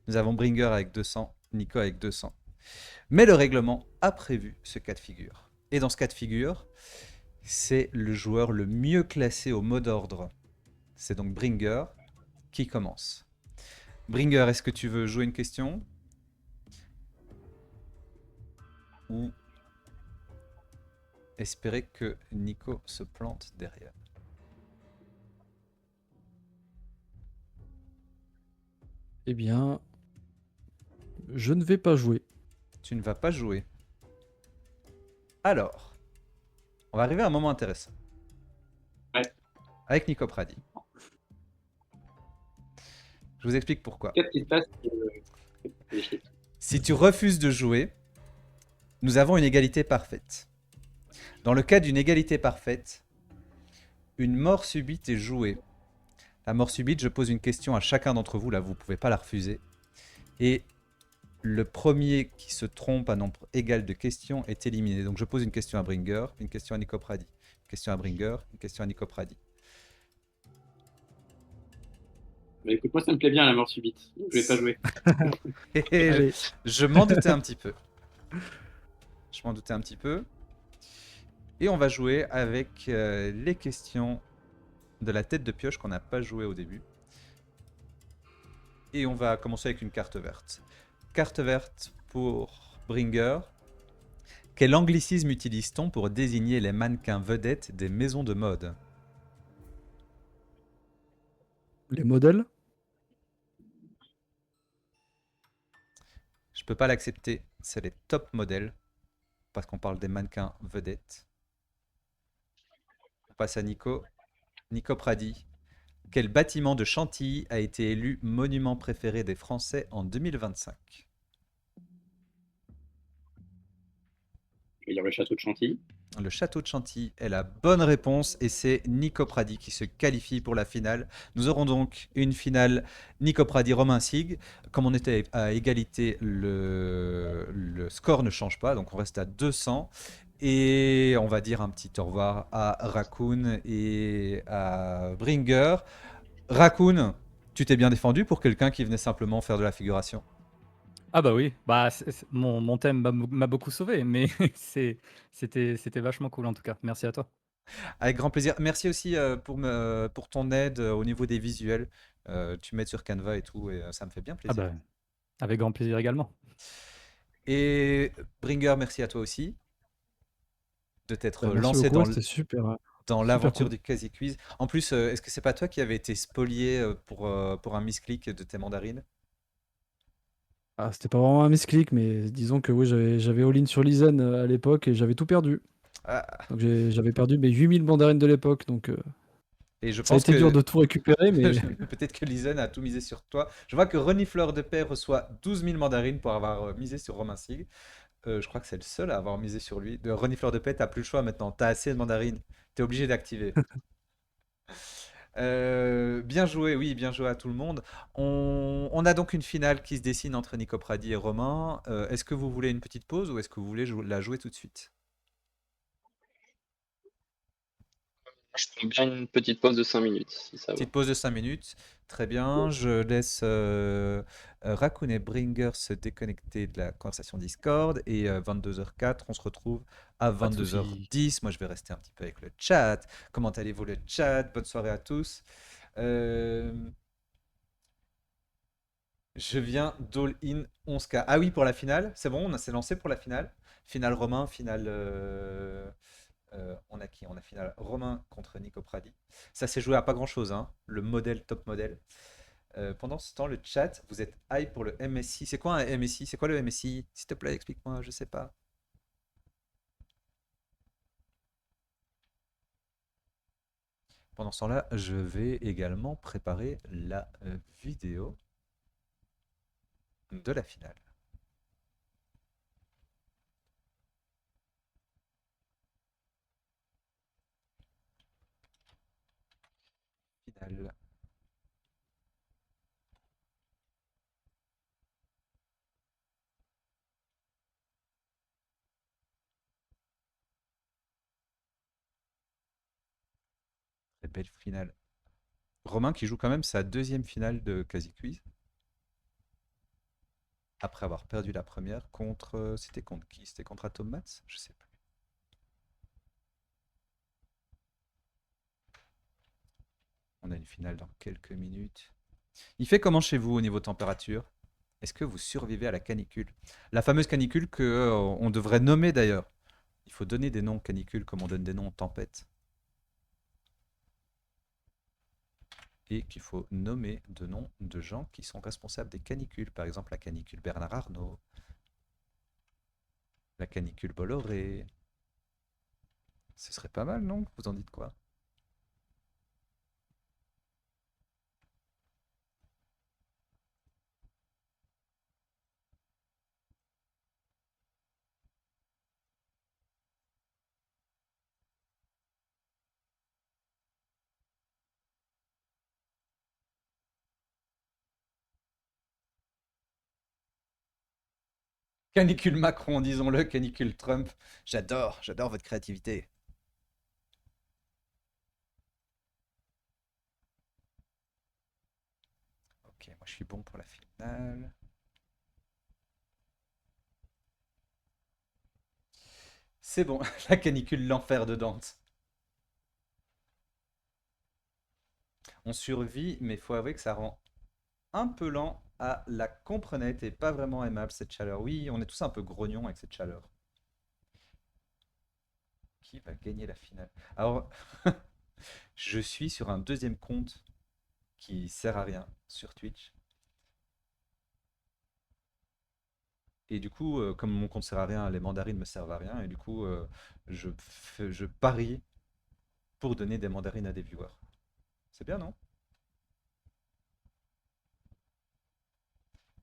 Nous avons Bringer avec 200, Nico avec 200. Mais le règlement a prévu ce cas de figure. Et dans ce cas de figure, c'est le joueur le mieux classé au mot d'ordre. C'est donc Bringer qui commence. Bringer, est-ce que tu veux jouer une question? Ou espérer que Nico se plante derrière? Eh bien, je ne vais pas jouer. Tu ne vas pas jouer. Alors, on va arriver à un moment intéressant. Ouais. Avec Nico Pradi. Je vous explique pourquoi. Qu'est-ce qui se passe Si tu refuses de jouer, nous avons une égalité parfaite. Dans le cas d'une égalité parfaite, une mort subite est jouée. La mort subite, je pose une question à chacun d'entre vous, là vous ne pouvez pas la refuser. Et le premier qui se trompe à nombre égal de questions est éliminé. Donc je pose une question à Bringer, une question à Nico Pradi, une question à Bringer, une question à Nico Pradi. Bah, écoute, moi ça me plaît bien la mort subite, donc je vais pas jouer. Je m'en doutais un petit peu. Je m'en doutais un petit peu. Et on va jouer avec les questions de la tête de pioche qu'on n'a pas joué au début. Et on va commencer avec une carte verte. Carte verte pour Bringer. Quel anglicisme utilise-t-on pour désigner les mannequins vedettes des maisons de mode? Les modèles? Je peux pas l'accepter, c'est les top modèles, parce qu'on parle des mannequins vedettes. On passe à Nico. Nico Pradi. Quel bâtiment de Chantilly a été élu monument préféré des Français en 2025? Je vais dire le château de Chantilly. Le château de Chantilly est la bonne réponse et c'est Nico Pradi qui se qualifie pour la finale. Nous aurons donc une finale Nico Pradi-Romain Sig. Comme on était à égalité, le score ne change pas, donc on reste à 200. Et on va dire un petit au revoir à Raccoon et à Bringer. Raccoon, tu t'es bien défendu pour quelqu'un qui venait simplement faire de la figuration. Ah bah oui, bah, mon thème m'a beaucoup sauvé, mais c'était vachement cool en tout cas. Merci à toi. Avec grand plaisir. Merci aussi pour ton aide au niveau des visuels. Tu m'aides sur Canva et tout, et ça me fait bien Ah plaisir. bah, avec grand plaisir également. Et Bringer, merci à toi aussi de t'être Bah, merci lancé beaucoup, ouais, c'était super, dans super l'aventure cool. du Quasi Quiz. En plus, est-ce que c'est pas toi qui avais été spolié pour un misclick de tes mandarines? Ah, c'était pas vraiment un misclick, mais disons que oui, j'avais all-in sur Lizen à l'époque et j'avais tout perdu. Ah, Donc j'avais perdu mes 8000 mandarines de l'époque, donc et je ça a pense été dur que de tout récupérer, mais peut-être que Lizen a tout misé sur toi. Je vois que Renifleur de Paix reçoit 12 000 mandarines pour avoir misé sur Romain Sig. Je crois que c'est le seul à avoir misé sur lui. De Renifleur de Paix, t'as plus le choix maintenant. T'as assez de mandarines. T'es obligé d'activer. Bien joué, oui, bien joué à tout le monde. On a donc une finale qui se dessine entre Nico Pradi et Romain. Est-ce que vous voulez une petite pause ou est-ce que vous voulez la jouer tout de suite? Je prends bien une petite pause de 5 minutes, si ça va. Petite pause de 5 minutes. Très bien. Je laisse Raccoon et Bringer se déconnecter de la conversation Discord. Et 22h04, on se retrouve à Pas de soucis. 22h10. Moi, je vais rester un petit peu avec le chat. Comment allez-vous, le chat? Bonne soirée à tous. Je viens d'all-in 11K. Ah oui, pour la finale. C'est bon, on s'est lancé pour la finale. Finale Romain, finale. On a qui? On a finale Romain contre Nico Pradi. Ça s'est joué à pas grand-chose, hein. Le modèle, top modèle. Pendant ce temps, le chat, vous êtes hype pour le MSI. C'est quoi un MSI? C'est quoi le MSI? S'il te plaît, explique-moi, je sais pas. Pendant ce temps-là, je vais également préparer la vidéo de la finale. Finale. Très belle finale. Romain qui joue quand même sa deuxième finale de Quasi Quiz. Après avoir perdu la première contre. C'était contre qui? C'était contre Atom Mats? Je sais plus. On a une finale dans quelques minutes. Il fait comment chez vous au niveau température? Est-ce que vous survivez à la canicule? La fameuse canicule que on devrait nommer d'ailleurs. Il faut donner des noms canicules comme on donne des noms aux tempêtes. Et qu'il faut nommer de noms de gens qui sont responsables des canicules. Par exemple, la canicule Bernard Arnault, la canicule Bolloré. Ce serait pas mal, non? Vous en dites quoi? Canicule Macron, disons-le, canicule Trump. J'adore votre créativité. Ok, moi je suis bon pour la finale. C'est bon, la canicule l'enfer de Dante. On survit, mais il faut avouer que ça rend un peu lent à la comprenette et pas vraiment aimable cette chaleur. Oui, on est tous un peu grognons avec cette chaleur. Qui va gagner la finale? Alors, je suis sur un deuxième compte qui sert à rien sur Twitch. Et du coup, comme mon compte sert à rien, les mandarines me servent à rien. Et du coup, je parie pour donner des mandarines à des viewers. C'est bien, non?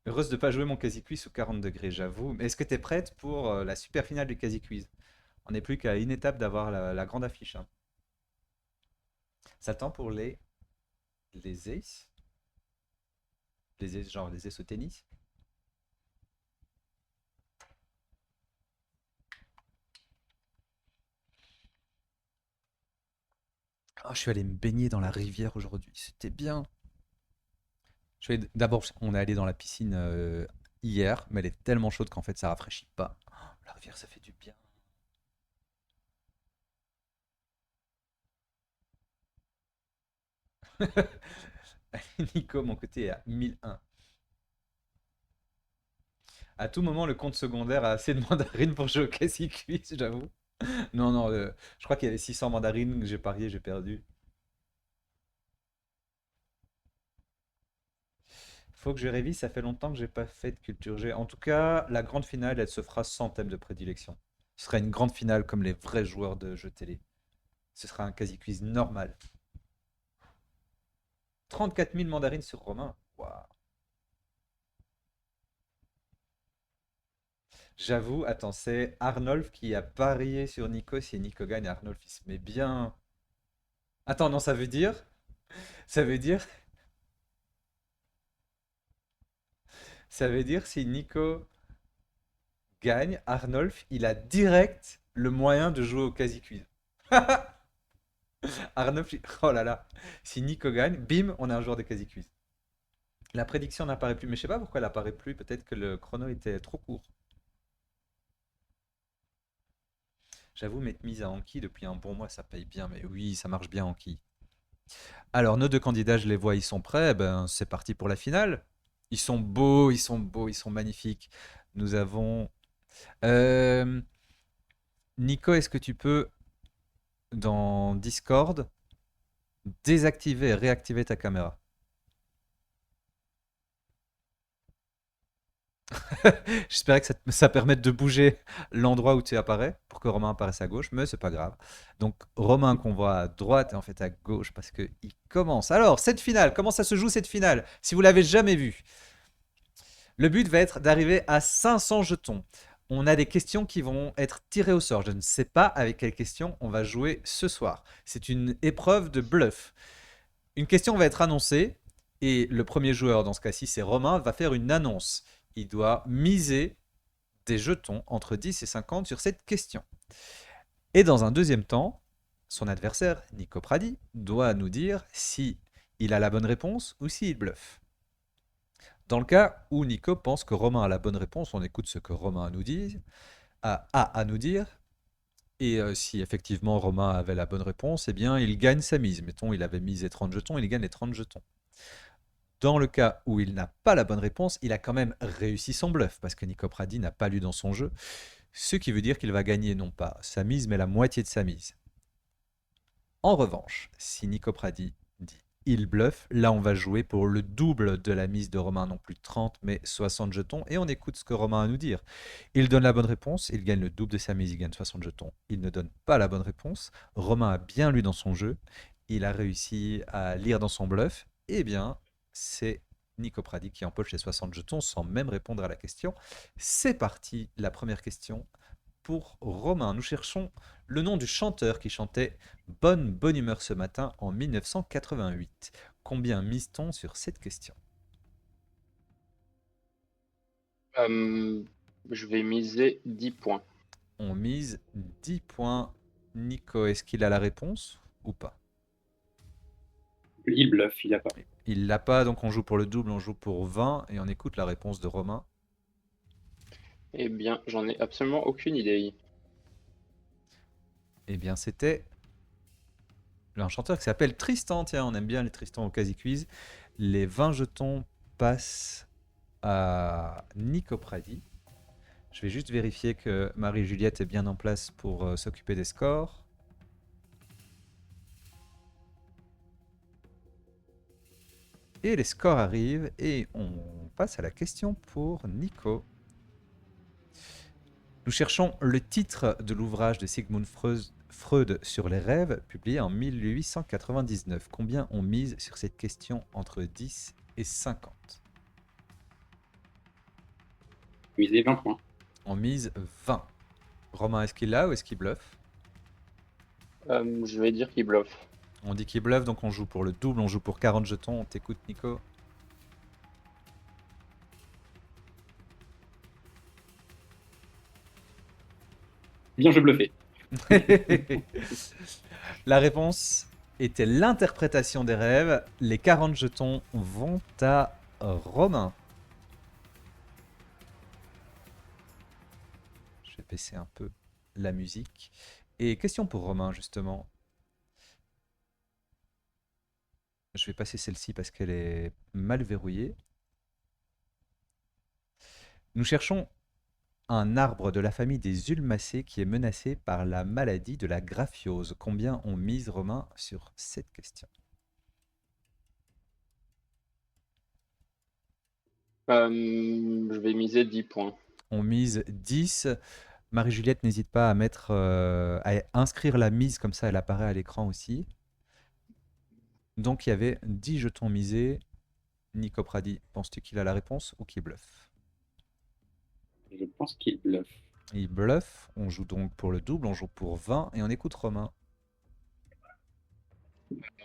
Heureuse de pas jouer mon quasi quiz sous 40 degrés, j'avoue. Mais est-ce que tu es prête pour la super finale du quasi quiz? On n'est plus qu'à une étape d'avoir la grande affiche. Hein. Ça tend pour les aces. Les aces, genre les aces au tennis. Oh, je suis allé me baigner dans la rivière aujourd'hui. C'était bien. D'abord, on est allé dans la piscine hier, mais elle est tellement chaude qu'en fait, ça rafraîchit pas. Oh, la rivière, ça fait du bien. Nico, mon côté est à 1001. À tout moment, le compte secondaire a assez de mandarines pour jouer au Cassie Quiz, j'avoue. Non, non, je crois qu'il y avait 600 mandarines, j'ai parié, j'ai perdu. Faut que je révise, ça fait longtemps que j'ai pas fait de culture G. En tout cas, la grande finale, elle se fera sans thème de prédilection. Ce sera une grande finale comme les vrais joueurs de jeux télé. Ce sera un quasi quiz normal. 34 000 mandarines sur Romain. Waouh. J'avoue, attends, c'est Arnolf qui a parié sur Nico. Si Nico gagne, Arnolf, il se met bien. Attends, non, ça veut dire. Ça veut dire. Ça veut dire si Nico gagne, Arnolf, il a direct le moyen de jouer au quasi quiz. Arnolf, oh là là. Si Nico gagne, bim, on a un joueur de quasi quiz. La prédiction n'apparaît plus, mais je sais pas pourquoi elle apparaît plus. Peut-être que le chrono était trop court. J'avoue, m'être mise à Anki depuis un bon mois, ça paye bien. Mais oui, ça marche bien Anki. Alors, nos deux candidats, je les vois, ils sont prêts. Ben, c'est parti pour la finale. Ils sont beaux, ils sont beaux, ils sont magnifiques. Nous avons. Euh, Nico, est-ce que tu peux, dans Discord, désactiver et réactiver ta caméra? J'espérais que ça permette de bouger l'endroit où tu apparais pour que Romain apparaisse à gauche, mais c'est pas grave. Donc Romain qu'on voit à droite et en fait à gauche parce qu'il commence. Alors, cette finale, comment ça se joue cette finale? Si vous l'avez jamais vue, le but va être d'arriver à 500 jetons. On a des questions qui vont être tirées au sort. Je ne sais pas avec quelles questions on va jouer ce soir. C'est une épreuve de bluff. Une question va être annoncée et le premier joueur, dans ce cas-ci, c'est Romain, va faire une annonce. Il doit miser des jetons entre 10 et 50 sur cette question. Et dans un deuxième temps, son adversaire, Nico Pradi, doit nous dire si il a la bonne réponse ou s'il bluffe. Dans le cas où Nico pense que Romain a la bonne réponse, on écoute ce que Romain a à nous dire. Et si effectivement Romain avait la bonne réponse, eh bien il gagne sa mise. Mettons, il avait misé 30 jetons, il gagne les 30 jetons. Dans le cas où il n'a pas la bonne réponse, il a quand même réussi son bluff, parce que Nico Pradi n'a pas lu dans son jeu, ce qui veut dire qu'il va gagner non pas sa mise, mais la moitié de sa mise. En revanche, si Nico Pradi dit il bluffe, là on va jouer pour le double de la mise de Romain, non plus 30, mais 60 jetons, et on écoute ce que Romain a à nous dire. Il donne la bonne réponse, il gagne le double de sa mise, il gagne 60 jetons. Il ne donne pas la bonne réponse, Romain a bien lu dans son jeu, il a réussi à lire dans son bluff, eh bien c'est Nico Pradi qui empoche les 60 jetons sans même répondre à la question. C'est parti, la première question pour Romain. Nous cherchons le nom du chanteur qui chantait Bonne humeur ce matin en 1988. Combien mise-t-on sur cette question? Je vais miser 10 points. On mise 10 points. Nico, est-ce qu'il a la réponse ou pas? Il bluffe, il n'a pas. Il l'a pas, donc on joue pour le double, on joue pour 20 et on écoute la réponse de Romain. Eh bien, j'en ai absolument aucune idée. Eh bien, c'était un chanteur qui s'appelle Tristan. Tiens, on aime bien les Tristan au Quasi Quiz. Les 20 jetons passent à Nico Pradi. Je vais juste vérifier que Marie-Juliette est bien en place pour s'occuper des scores. Et les scores arrivent et on passe à la question pour Nico. Nous cherchons le titre de l'ouvrage de Sigmund Freud sur les rêves, publié en 1899. Combien on mise sur cette question entre 10 et 50? Miser 20 points. On mise 20. Romain, est-ce qu'il l'a ou est-ce qu'il bluffe? Je vais dire qu'il bluffe. On dit qu'il bluffe, donc on joue pour le double, on joue pour 40 jetons. On t'écoute, Nico. Bien, je bluffais. La réponse était l'interprétation des rêves. Les 40 jetons vont à Romain. Je vais baisser un peu la musique. Et question pour Romain, justement. Je vais passer celle-ci parce qu'elle est mal verrouillée. Nous cherchons un arbre de la famille des ulmacées qui est menacé par la maladie de la graphiose. Combien on mise, Romain, sur cette question? Je vais miser 10 points. On mise 10. Marie-Juliette, n'hésite pas à mettre, à inscrire la mise, comme ça elle apparaît à l'écran aussi. Donc il y avait 10 jetons misés. Nico Pradi, penses-tu qu'il a la réponse ou qu'il bluffe? Je pense qu'il bluffe. Il bluffe. On joue donc pour le double, on joue pour 20 et on écoute Romain.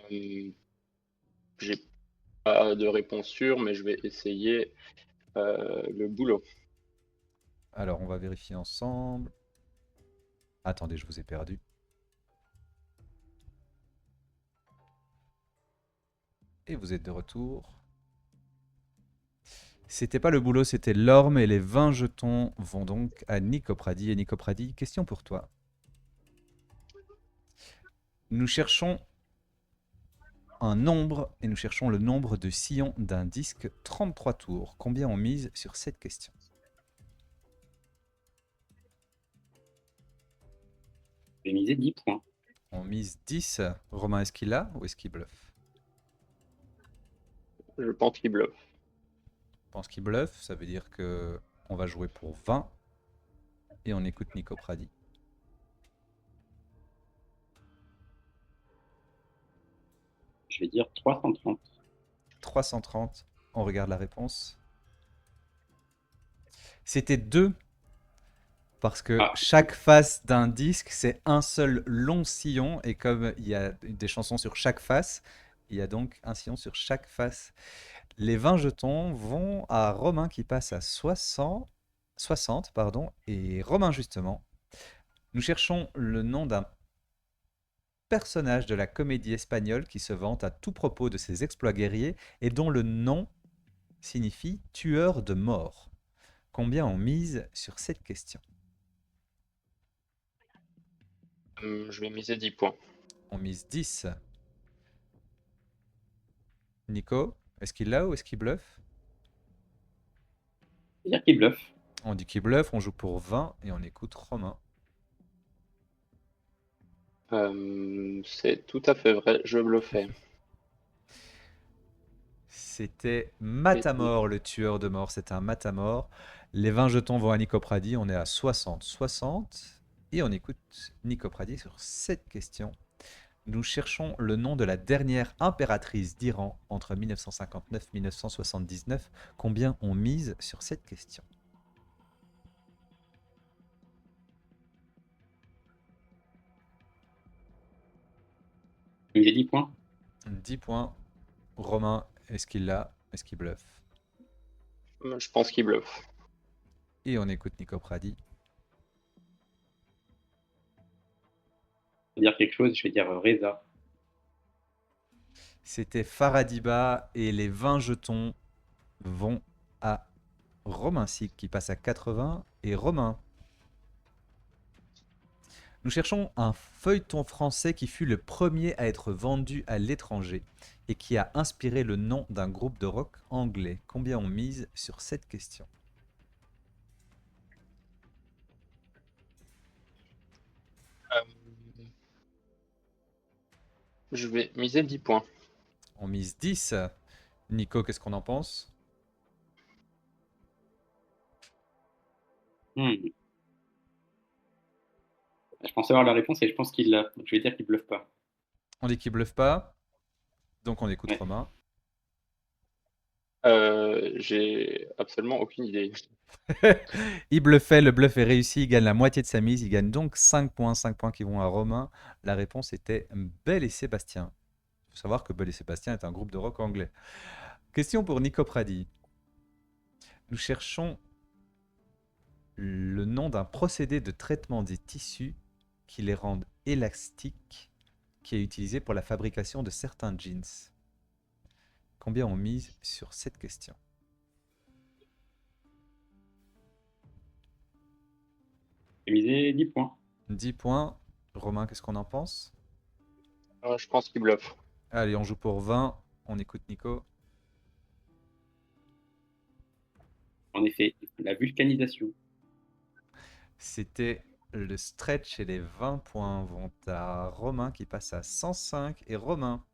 J'ai pas de réponse sûre, mais je vais essayer le boulot. Alors on va vérifier ensemble. Attendez, je vous ai perdu. Et vous êtes de retour. C'était pas le boulot, c'était l'orme et les 20 jetons vont donc à Nico Pradi. Et Nico Pradi, question pour toi. Nous cherchons un nombre et nous cherchons le nombre de sillons d'un disque 33 tours. Combien on mise sur cette question? J'ai misé 10 points. On mise 10. Romain, est-ce qu'il a ou est-ce qu'il bluffe? Je pense qu'il bluffe. Je pense qu'il bluffe, ça veut dire que on va jouer pour 20 et on écoute Nico Pradi. Je vais dire 330. 330, on regarde la réponse. C'était 2 parce que chaque face d'un disque, c'est un seul long sillon et comme il y a des chansons sur chaque face, il y a donc un sillon sur chaque face. Les 20 jetons vont à Romain qui passe à 60 pardon, et Romain justement. Nous cherchons le nom d'un personnage de la comédie espagnole qui se vante à tout propos de ses exploits guerriers et dont le nom signifie tueur de mort. Combien on mise sur cette question? Je vais miser 10 points. On mise 10. Nico, est-ce qu'il l'a ou est-ce qu'il bluffe? Je vais dire qu'il bluffe. On dit qu'il bluffe, on joue pour 20 et on écoute Romain. C'est tout à fait vrai, je bluffais. C'était Matamor, le tueur de mort. C'était un Matamor. Les 20 jetons vont à Nico Pradi. On est à 60. 60. Et on écoute Nico Pradi sur cette question. Nous cherchons le nom de la dernière impératrice d'Iran entre 1959 et 1979. Combien on mise sur cette question? Il y a 10 points. 10 points. Romain, est-ce qu'il l'a? Est-ce qu'il bluffe? Je pense qu'il bluffe. Et on écoute Nico Pradi. Je vais dire quelque chose, je vais dire Reza. C'était Faradiba et les 20 jetons vont à Romain Sic qui passe à 80 et Romain. Nous cherchons un feuilleton français qui fut le premier à être vendu à l'étranger et qui a inspiré le nom d'un groupe de rock anglais. Combien on mise sur cette question? Je vais miser 10 points. On mise 10. Nico, qu'est-ce qu'on en pense? Je pensais avoir la réponse et je pense qu'il l'a. Donc je vais dire qu'il bluffe pas. On dit qu'il bluffe pas. Donc on écoute Romain. J'ai absolument aucune idée. Il bluffait, le bluff est réussi, il gagne la moitié de sa mise, il gagne donc 5 points qui vont à Romain. La réponse était Belle et Sébastien. Il faut savoir que Belle et Sébastien est un groupe de rock anglais. Question pour Nico Pradi. Nous cherchons le nom d'un procédé de traitement des tissus qui les rendent élastiques, qui est utilisé pour la fabrication de certains jeans. Combien on mise sur cette question? J'ai misé 10 points. 10 points. Romain, qu'est-ce qu'on en pense? Je pense qu'il bluffe. Allez, on joue pour 20. On écoute Nico. En effet, la vulcanisation. C'était le stretch et les 20 points vont à Romain qui passe à 105. Et Romain,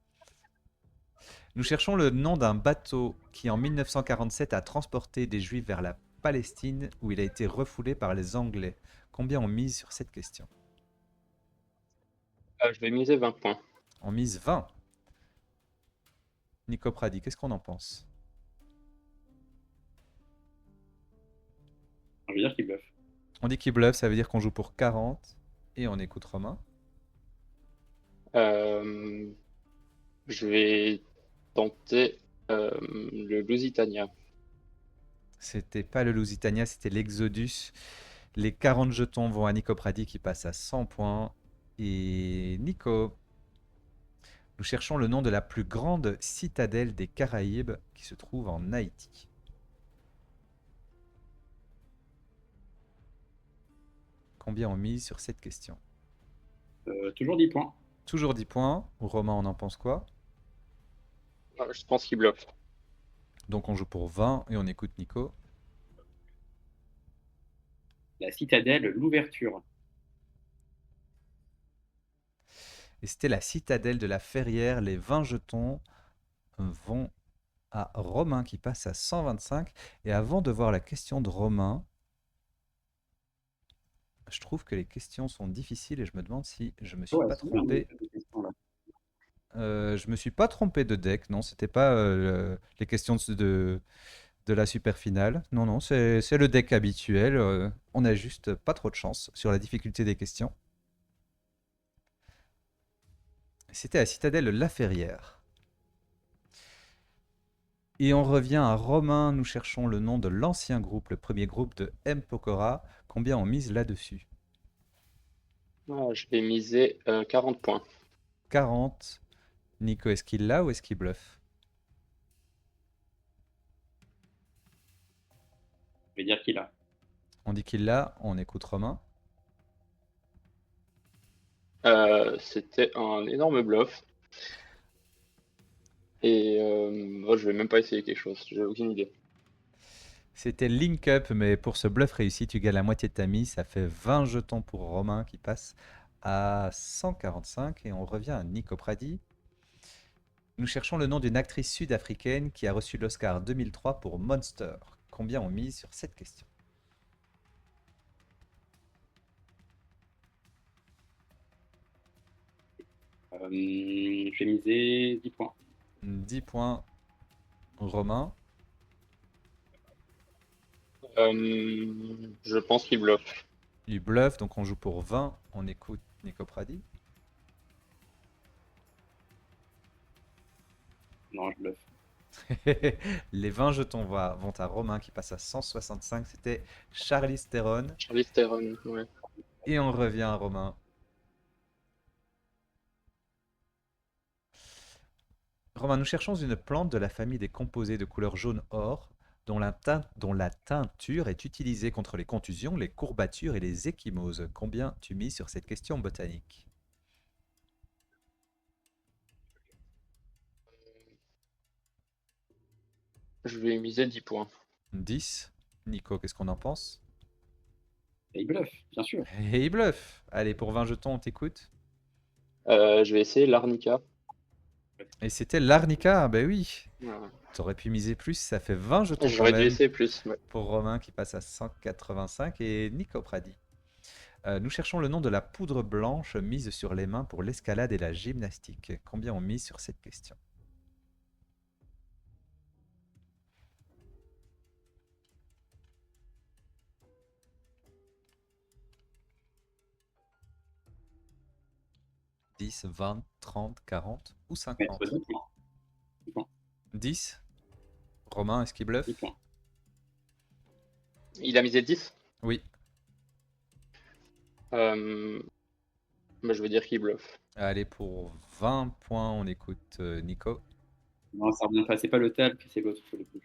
nous cherchons le nom d'un bateau qui en 1947 a transporté des Juifs vers la Palestine où il a été refoulé par les Anglais. Combien on mise sur cette question? Je vais miser 20 points. On mise 20. Nico Pradi, qu'est-ce qu'on en pense? On veut dire qu'il bluffe. On dit qu'il bluffe, ça veut dire qu'on joue pour 40. Et on écoute Romain. Je vais tenter le Lusitania. C'était pas le Lusitania, c'était l'Exodus. Les 40 jetons vont à Nico Pradi qui passe à 100 points. Et Nico, nous cherchons le nom de la plus grande citadelle des Caraïbes qui se trouve en Haïti. Combien on mise sur cette question? Toujours 10 points. Toujours 10 points. Romain, on en pense quoi? Je pense qu'il bluffe. Donc on joue pour 20 et on écoute Nico. La citadelle, l'ouverture. Et c'était la citadelle de la Ferrière. Les 20 jetons vont à Romain qui passe à 125. Et avant de voir la question de Romain, je trouve que les questions sont difficiles et je me demande si je me suis pas trompé. Je me suis pas trompé de deck, non, c'était pas les questions de la super finale. Non, non, c'est le deck habituel. On a juste pas trop de chance sur la difficulté des questions. C'était la citadelle La Ferrière. Et on revient à Romain. Nous cherchons le nom de l'ancien groupe, le premier groupe de M. Pokora. Combien on mise là-dessus? Je vais miser 40 points. 40. Nico, est-ce qu'il l'a ou est-ce qu'il bluffe? Je vais dire qu'il a. On dit qu'il l'a, on écoute Romain. C'était un énorme bluff. Et moi, je vais même pas essayer quelque chose, j'ai aucune idée. C'était Link Up, mais pour ce bluff réussi, tu gagnes la moitié de ta mise. Ça fait 20 jetons pour Romain qui passe à 145. Et on revient à Nico Pradi. Nous cherchons le nom d'une actrice sud-africaine qui a reçu l'Oscar 2003 pour Monster. Combien on mise sur cette question? Je vais miser 10 points. 10 points. Romain. Je pense qu'il bluffe. Il bluffe, donc on joue pour 20. On écoute Nico Pradi. Non, je bluffe. Les 20 jetons vont à Romain qui passe à 165. C'était Charlize Theron. Charlize Theron, ouais. Et on revient à Romain. Romain, nous cherchons une plante de la famille des composés de couleur jaune-or dont la teinture est utilisée contre les contusions, les courbatures et les ecchymoses. Combien tu mises sur cette question botanique? Je vais miser 10 points. 10. Nico, qu'est-ce qu'on en pense? Et il bluffe, bien sûr. Et il bluffe. Allez, pour 20 jetons, on t'écoute. Je vais essayer l'arnica. Et c'était l'arnica, ben oui. Ouais. T'aurais pu miser plus, ça fait 20 jetons quand J'aurais dû même essayer plus. Ouais. pour Romain qui passe à 185 et Nico Pradi. Nous cherchons le nom de la poudre blanche mise sur les mains pour l'escalade et la gymnastique. Combien on mise sur cette question? 10, 20, 30, 40 ou Mettre 50? 10 points. 10 points. 10. Romain, est-ce qu'il bluffe? 10 points. Il a misé 10. Oui. Bah, je veux dire qu'il bluffe. Allez, pour 20 points, on écoute Nico. Non, ça revient pas. C'est pas le talc, c'est l'autre. Pour le coup.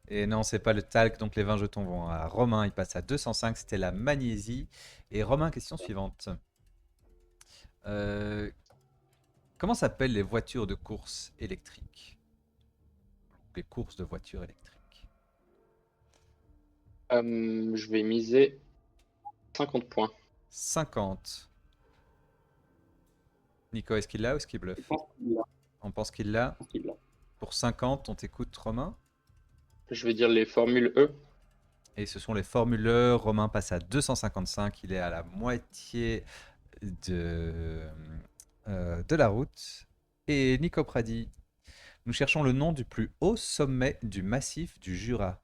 Et non, c'est pas le talc, donc les 20 jetons vont à Romain, il passe à 205, c'était la magnésie. Et Romain, question suivante. Comment s'appellent les voitures de course électriques? Les courses de voitures électriques. Je vais miser 50 points. 50. Nico, est-ce qu'il l'a ou est-ce qu'il bluffe? On pense qu'il l'a. Pour 50, on t'écoute, Romain. Je vais dire les formules E. Et ce sont les formules E. Romain passe à 255. Il est à la moitié de la route. Et Nico Pradi, nous cherchons le nom du plus haut sommet du massif du Jura.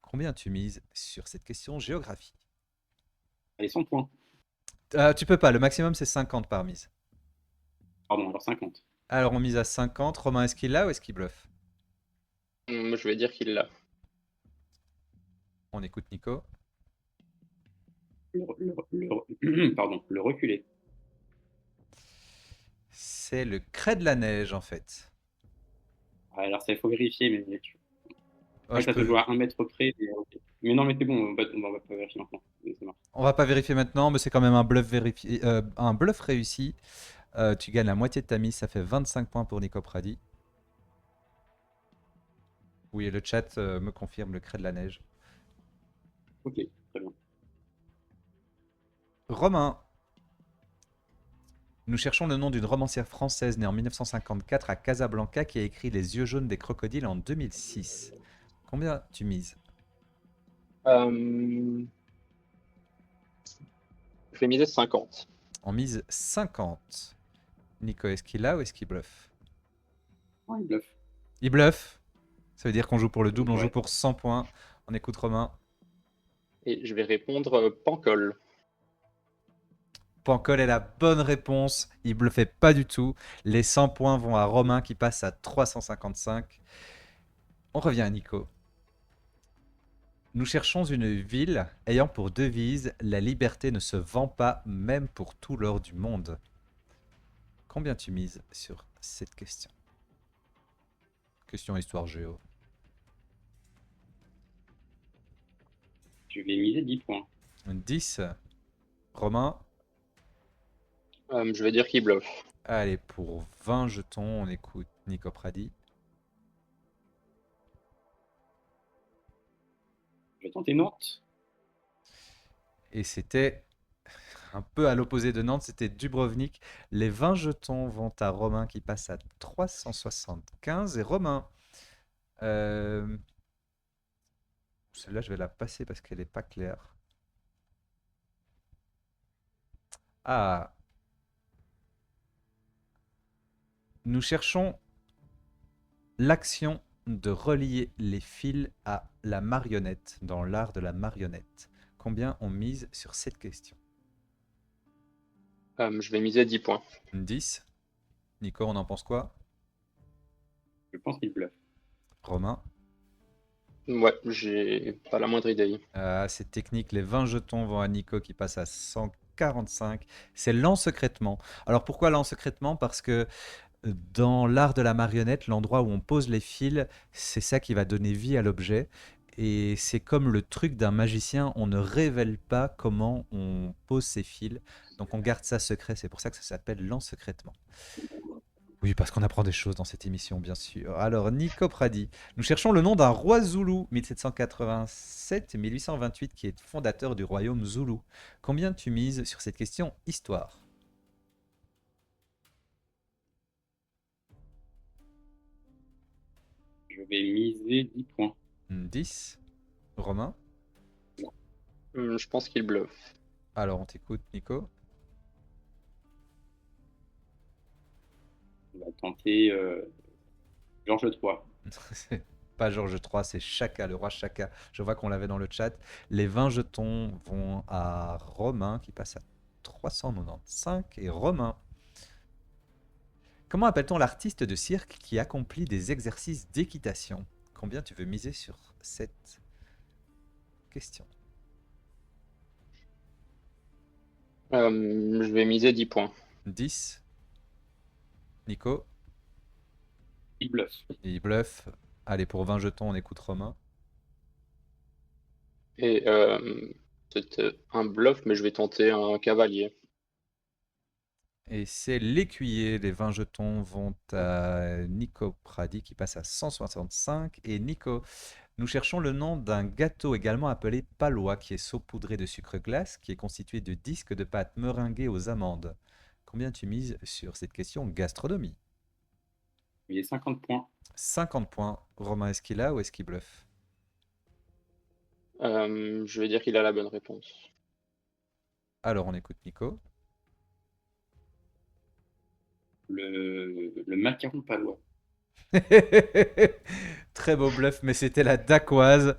Combien tu mises sur cette question géographie? Allez, 100 points. Tu peux pas, le maximum c'est 50 par mise. Pardon, alors 50. Alors on mise à 50. Romain, est-ce qu'il l'a ou est-ce qu'il bluffe? Je vais dire qu'il l'a. On écoute Nico. Pardon, le reculer. C'est le Crêt de la Neige en fait. Alors ça, il faut vérifier, mais Oh, ça te joue à 1 mètre près. Mais non, mais c'est bon, on va pas vérifier maintenant. Ça marche. On va pas vérifier maintenant, mais c'est quand même un bluff un bluff réussi. Tu gagnes la moitié de ta mise, ça fait 25 points pour Nico Pradi. Oui, et le chat me confirme le Crêt de la Neige. Ok, très bien. Romain. Nous cherchons le nom d'une romancière française née en 1954 à Casablanca qui a écrit Les yeux jaunes des crocodiles en 2006. Combien tu mises? Je vais miser 50. On mise 50. Nico, est-ce qu'il a ou est-ce qu'il bluffe? Ouais, il bluffe. Il bluffe. Ça veut dire qu'on joue pour le double, on Ouais. joue pour 100 points. On écoute Romain. Et je vais répondre Pancol. Pancol est la bonne réponse. Il bluffait pas du tout. Les 100 points vont à Romain qui passe à 355. On revient à Nico. Nous cherchons une ville ayant pour devise « La liberté ne se vend pas, même pour tout l'or du monde ». Combien tu mises sur cette question? Question histoire géo. Je vais miser 10 points. 10. Romain. Je vais dire qu'il bluffe. Allez, pour 20 jetons, on écoute Nico Pradi. Je vais tenter Nantes. Et c'était un peu à l'opposé de Nantes, c'était Dubrovnik. Les 20 jetons vont à Romain qui passe à 375. Et Romain, celle-là je vais la passer parce qu'elle n'est pas claire. Ah, nous cherchons l'action de relier les fils à la marionnette dans l'art de la marionnette. Combien on mise sur cette question? Je vais miser 10 points. 10. Nico, on en pense quoi? Je pense qu'il bluffe. Romain? Ouais, j'ai pas la moindre idée. C'est technique, les 20 jetons vont à Nico qui passe à 145. C'est l'ensecrètement. Alors pourquoi l'ensecrètement? Parce que dans l'art de la marionnette, l'endroit où on pose les fils, c'est ça qui va donner vie à l'objet. Et c'est comme le truc d'un magicien, on ne révèle pas comment on pose ses fils. Donc on garde ça secret, c'est pour ça que ça s'appelle l'ensecrètement. Oui, parce qu'on apprend des choses dans cette émission, bien sûr. Alors, Nico Pradi, nous cherchons le nom d'un roi zoulou, 1787-1828, qui est fondateur du royaume zoulou. Combien tu mises sur cette question histoire? Je vais miser 10 points. 10. Romain? Je pense qu'il bluffe. Alors, on t'écoute, Nico. On va tenter Georges III. C'est pas Georges III, c'est Chaka, le roi Chaka. Je vois qu'on l'avait dans le chat. Les 20 jetons vont à Romain qui passe à 395. Et Romain. Comment appelle-t-on l'artiste de cirque qui accomplit des exercices d'équitation? Combien tu veux miser sur cette question? Je vais miser 10 points. 10. Nico? Il bluffe. Il bluffe. Allez, pour 20 jetons, on écoute Romain. Et c'est un bluff, mais je vais tenter un cavalier. Et c'est l'écuyer. Les 20 jetons vont à Nico Pradi qui passe à 165. Et Nico, nous cherchons le nom d'un gâteau également appelé palois qui est saupoudré de sucre glace, qui est constitué de disques de pâte meringuée aux amandes. Combien tu mises sur cette question gastronomie? Il est 50 points. 50 points. Romain, est-ce qu'il a ou est-ce qu'il bluffe? Je vais dire qu'il a la bonne réponse. Alors, on écoute Nico. Le macaron palois. Très beau bluff, mais c'était la dacquoise.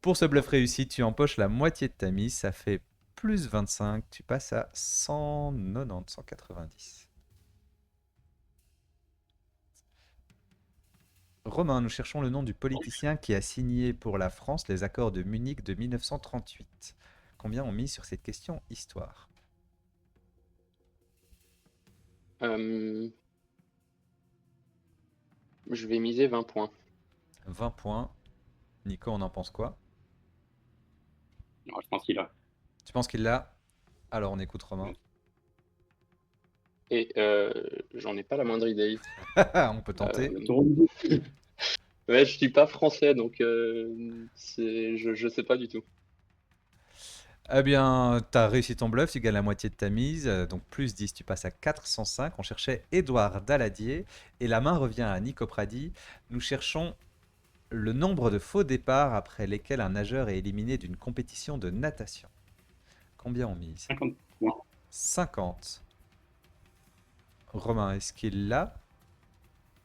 Pour ce bluff réussi, tu empoches la moitié de ta mise. Ça fait plus 25. Tu passes à 190, 190. Romain, nous cherchons le nom du politicien qui a signé pour la France les accords de Munich de 1938. Combien on mise sur cette question histoire? Je vais miser 20 points. 20 points. Nico, on en pense quoi? Non, je pense qu'il a. Tu penses qu'il l'a? Alors on écoute Romain. Et j'en ai pas la moindre idée. On peut tenter. Ouais, je suis pas français, donc je sais pas du tout. Eh bien, tu as réussi ton bluff, tu gagnes la moitié de ta mise, donc plus 10, tu passes à 405. On cherchait Édouard Daladier et la main revient à Nico Pradi. Nous cherchons le nombre de faux départs après lesquels un nageur est éliminé d'une compétition de natation. Combien on mise? 50 points. 50. Romain, est-ce qu'il l'a?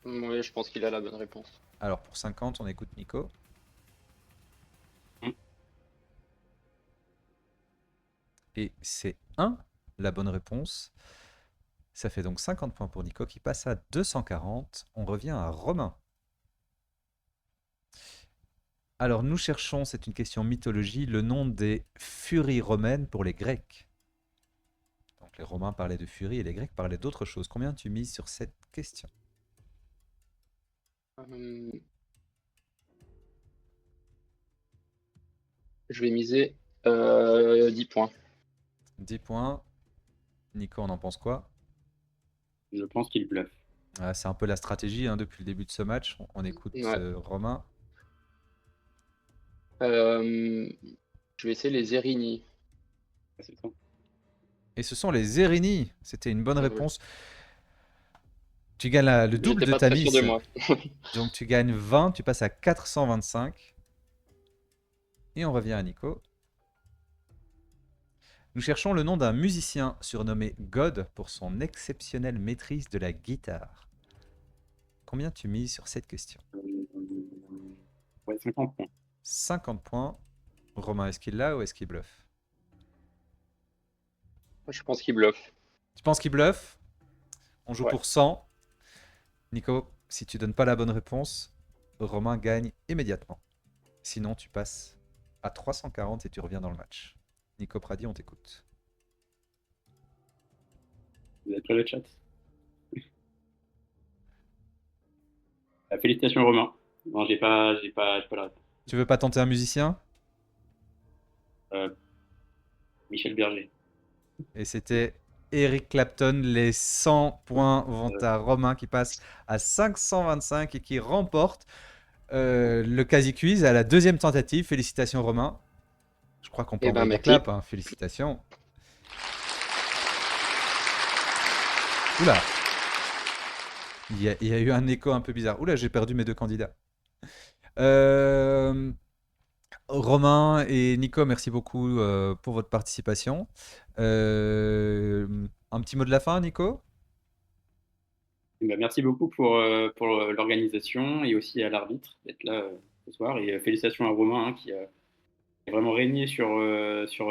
Oui, je pense qu'il a la bonne réponse. Alors pour 50, on écoute Nico. Et c'est 1, la bonne réponse. Ça fait donc 50 points pour Nico qui passe à 240. On revient à Romain. Alors nous cherchons, c'est une question mythologie, le nom des furies romaines pour les Grecs. Donc les Romains parlaient de furies et les Grecs parlaient d'autre chose. Combien tu mises sur cette question? Je vais miser 10 points. 10 points. Nico, on en pense quoi? Je pense qu'il bluffe. C'est un peu la stratégie depuis le début de ce match. On écoute Ouais. Romain. Je vais essayer les Érini. C'est ça. Et ce sont les Érini. C'était une bonne Ouais. réponse. Tu gagnes le double J'étais de pas ta très sûr mise. de moi. Donc tu gagnes 20, tu passes à 425. Et on revient à Nico. Nous cherchons le nom d'un musicien surnommé God pour son exceptionnelle maîtrise de la guitare. Combien tu mises sur cette question? Ouais, 50 points. 50 points. Romain, est-ce qu'il l'a ou est-ce qu'il bluffe? Je pense qu'il bluffe. Tu penses qu'il bluffe? On joue Ouais. pour 100. Nico, si tu donnes pas la bonne réponse, Romain gagne immédiatement. Sinon, tu passes à 340 et tu reviens dans le match. Nico Pradi, on t'écoute. Vous êtes prêts le chat? Félicitations Romain. Non, j'ai pas la réponse. Tu veux pas tenter un musicien? Michel Berger. Et c'était Eric Clapton. Les 100 points vont à Romain qui passe à 525 et qui remporte le Quasi Quiz à la deuxième tentative. Félicitations Romain. Je crois qu'on peut envoyer la merci. clap. Hein. Félicitations. Oula. Il y a eu un écho un peu bizarre. Oula, j'ai perdu mes deux candidats. Romain et Nico, merci beaucoup pour votre participation. Un petit mot de la fin, Nico? Merci beaucoup pour l'organisation et aussi à l'arbitre d'être là ce soir. Et félicitations à Romain qui a vraiment régné sur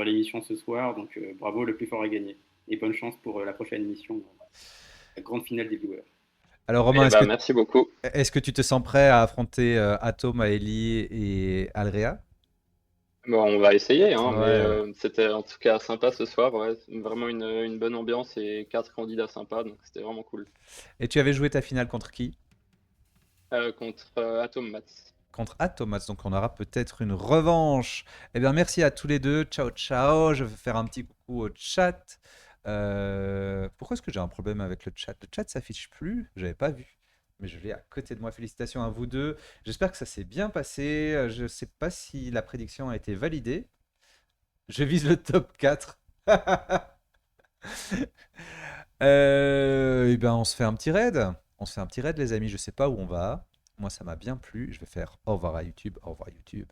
l'émission ce soir. Donc bravo, le plus fort a gagné. Et bonne chance pour la prochaine émission, la grande finale des viewers. Alors Romain, Merci beaucoup. est-ce que tu te sens prêt à affronter Atom, Aélie et Alrea? Bon, on va essayer, hein, Ouais. mais c'était en tout cas sympa ce soir. Ouais. Vraiment une bonne ambiance et 4 candidats sympas, donc c'était vraiment cool. Et tu avais joué ta finale contre qui? Contre Atom Mats. Contre Atomas, donc on aura peut-être une revanche. Eh bien, merci à tous les deux. Ciao, ciao. Je vais faire un petit coucou au chat. Pourquoi est-ce que j'ai un problème avec le chat? Le chat s'affiche plus, j'avais pas vu. Mais je l'ai à côté de moi. Félicitations à vous deux. J'espère que ça s'est bien passé. Je sais pas si la prédiction a été validée. Je vise le top 4. Eh ben, on se fait un petit raid. On se fait un petit raid, les amis. Je sais pas où on va. Moi, ça m'a bien plu. Je vais faire au revoir à YouTube. Au revoir YouTube.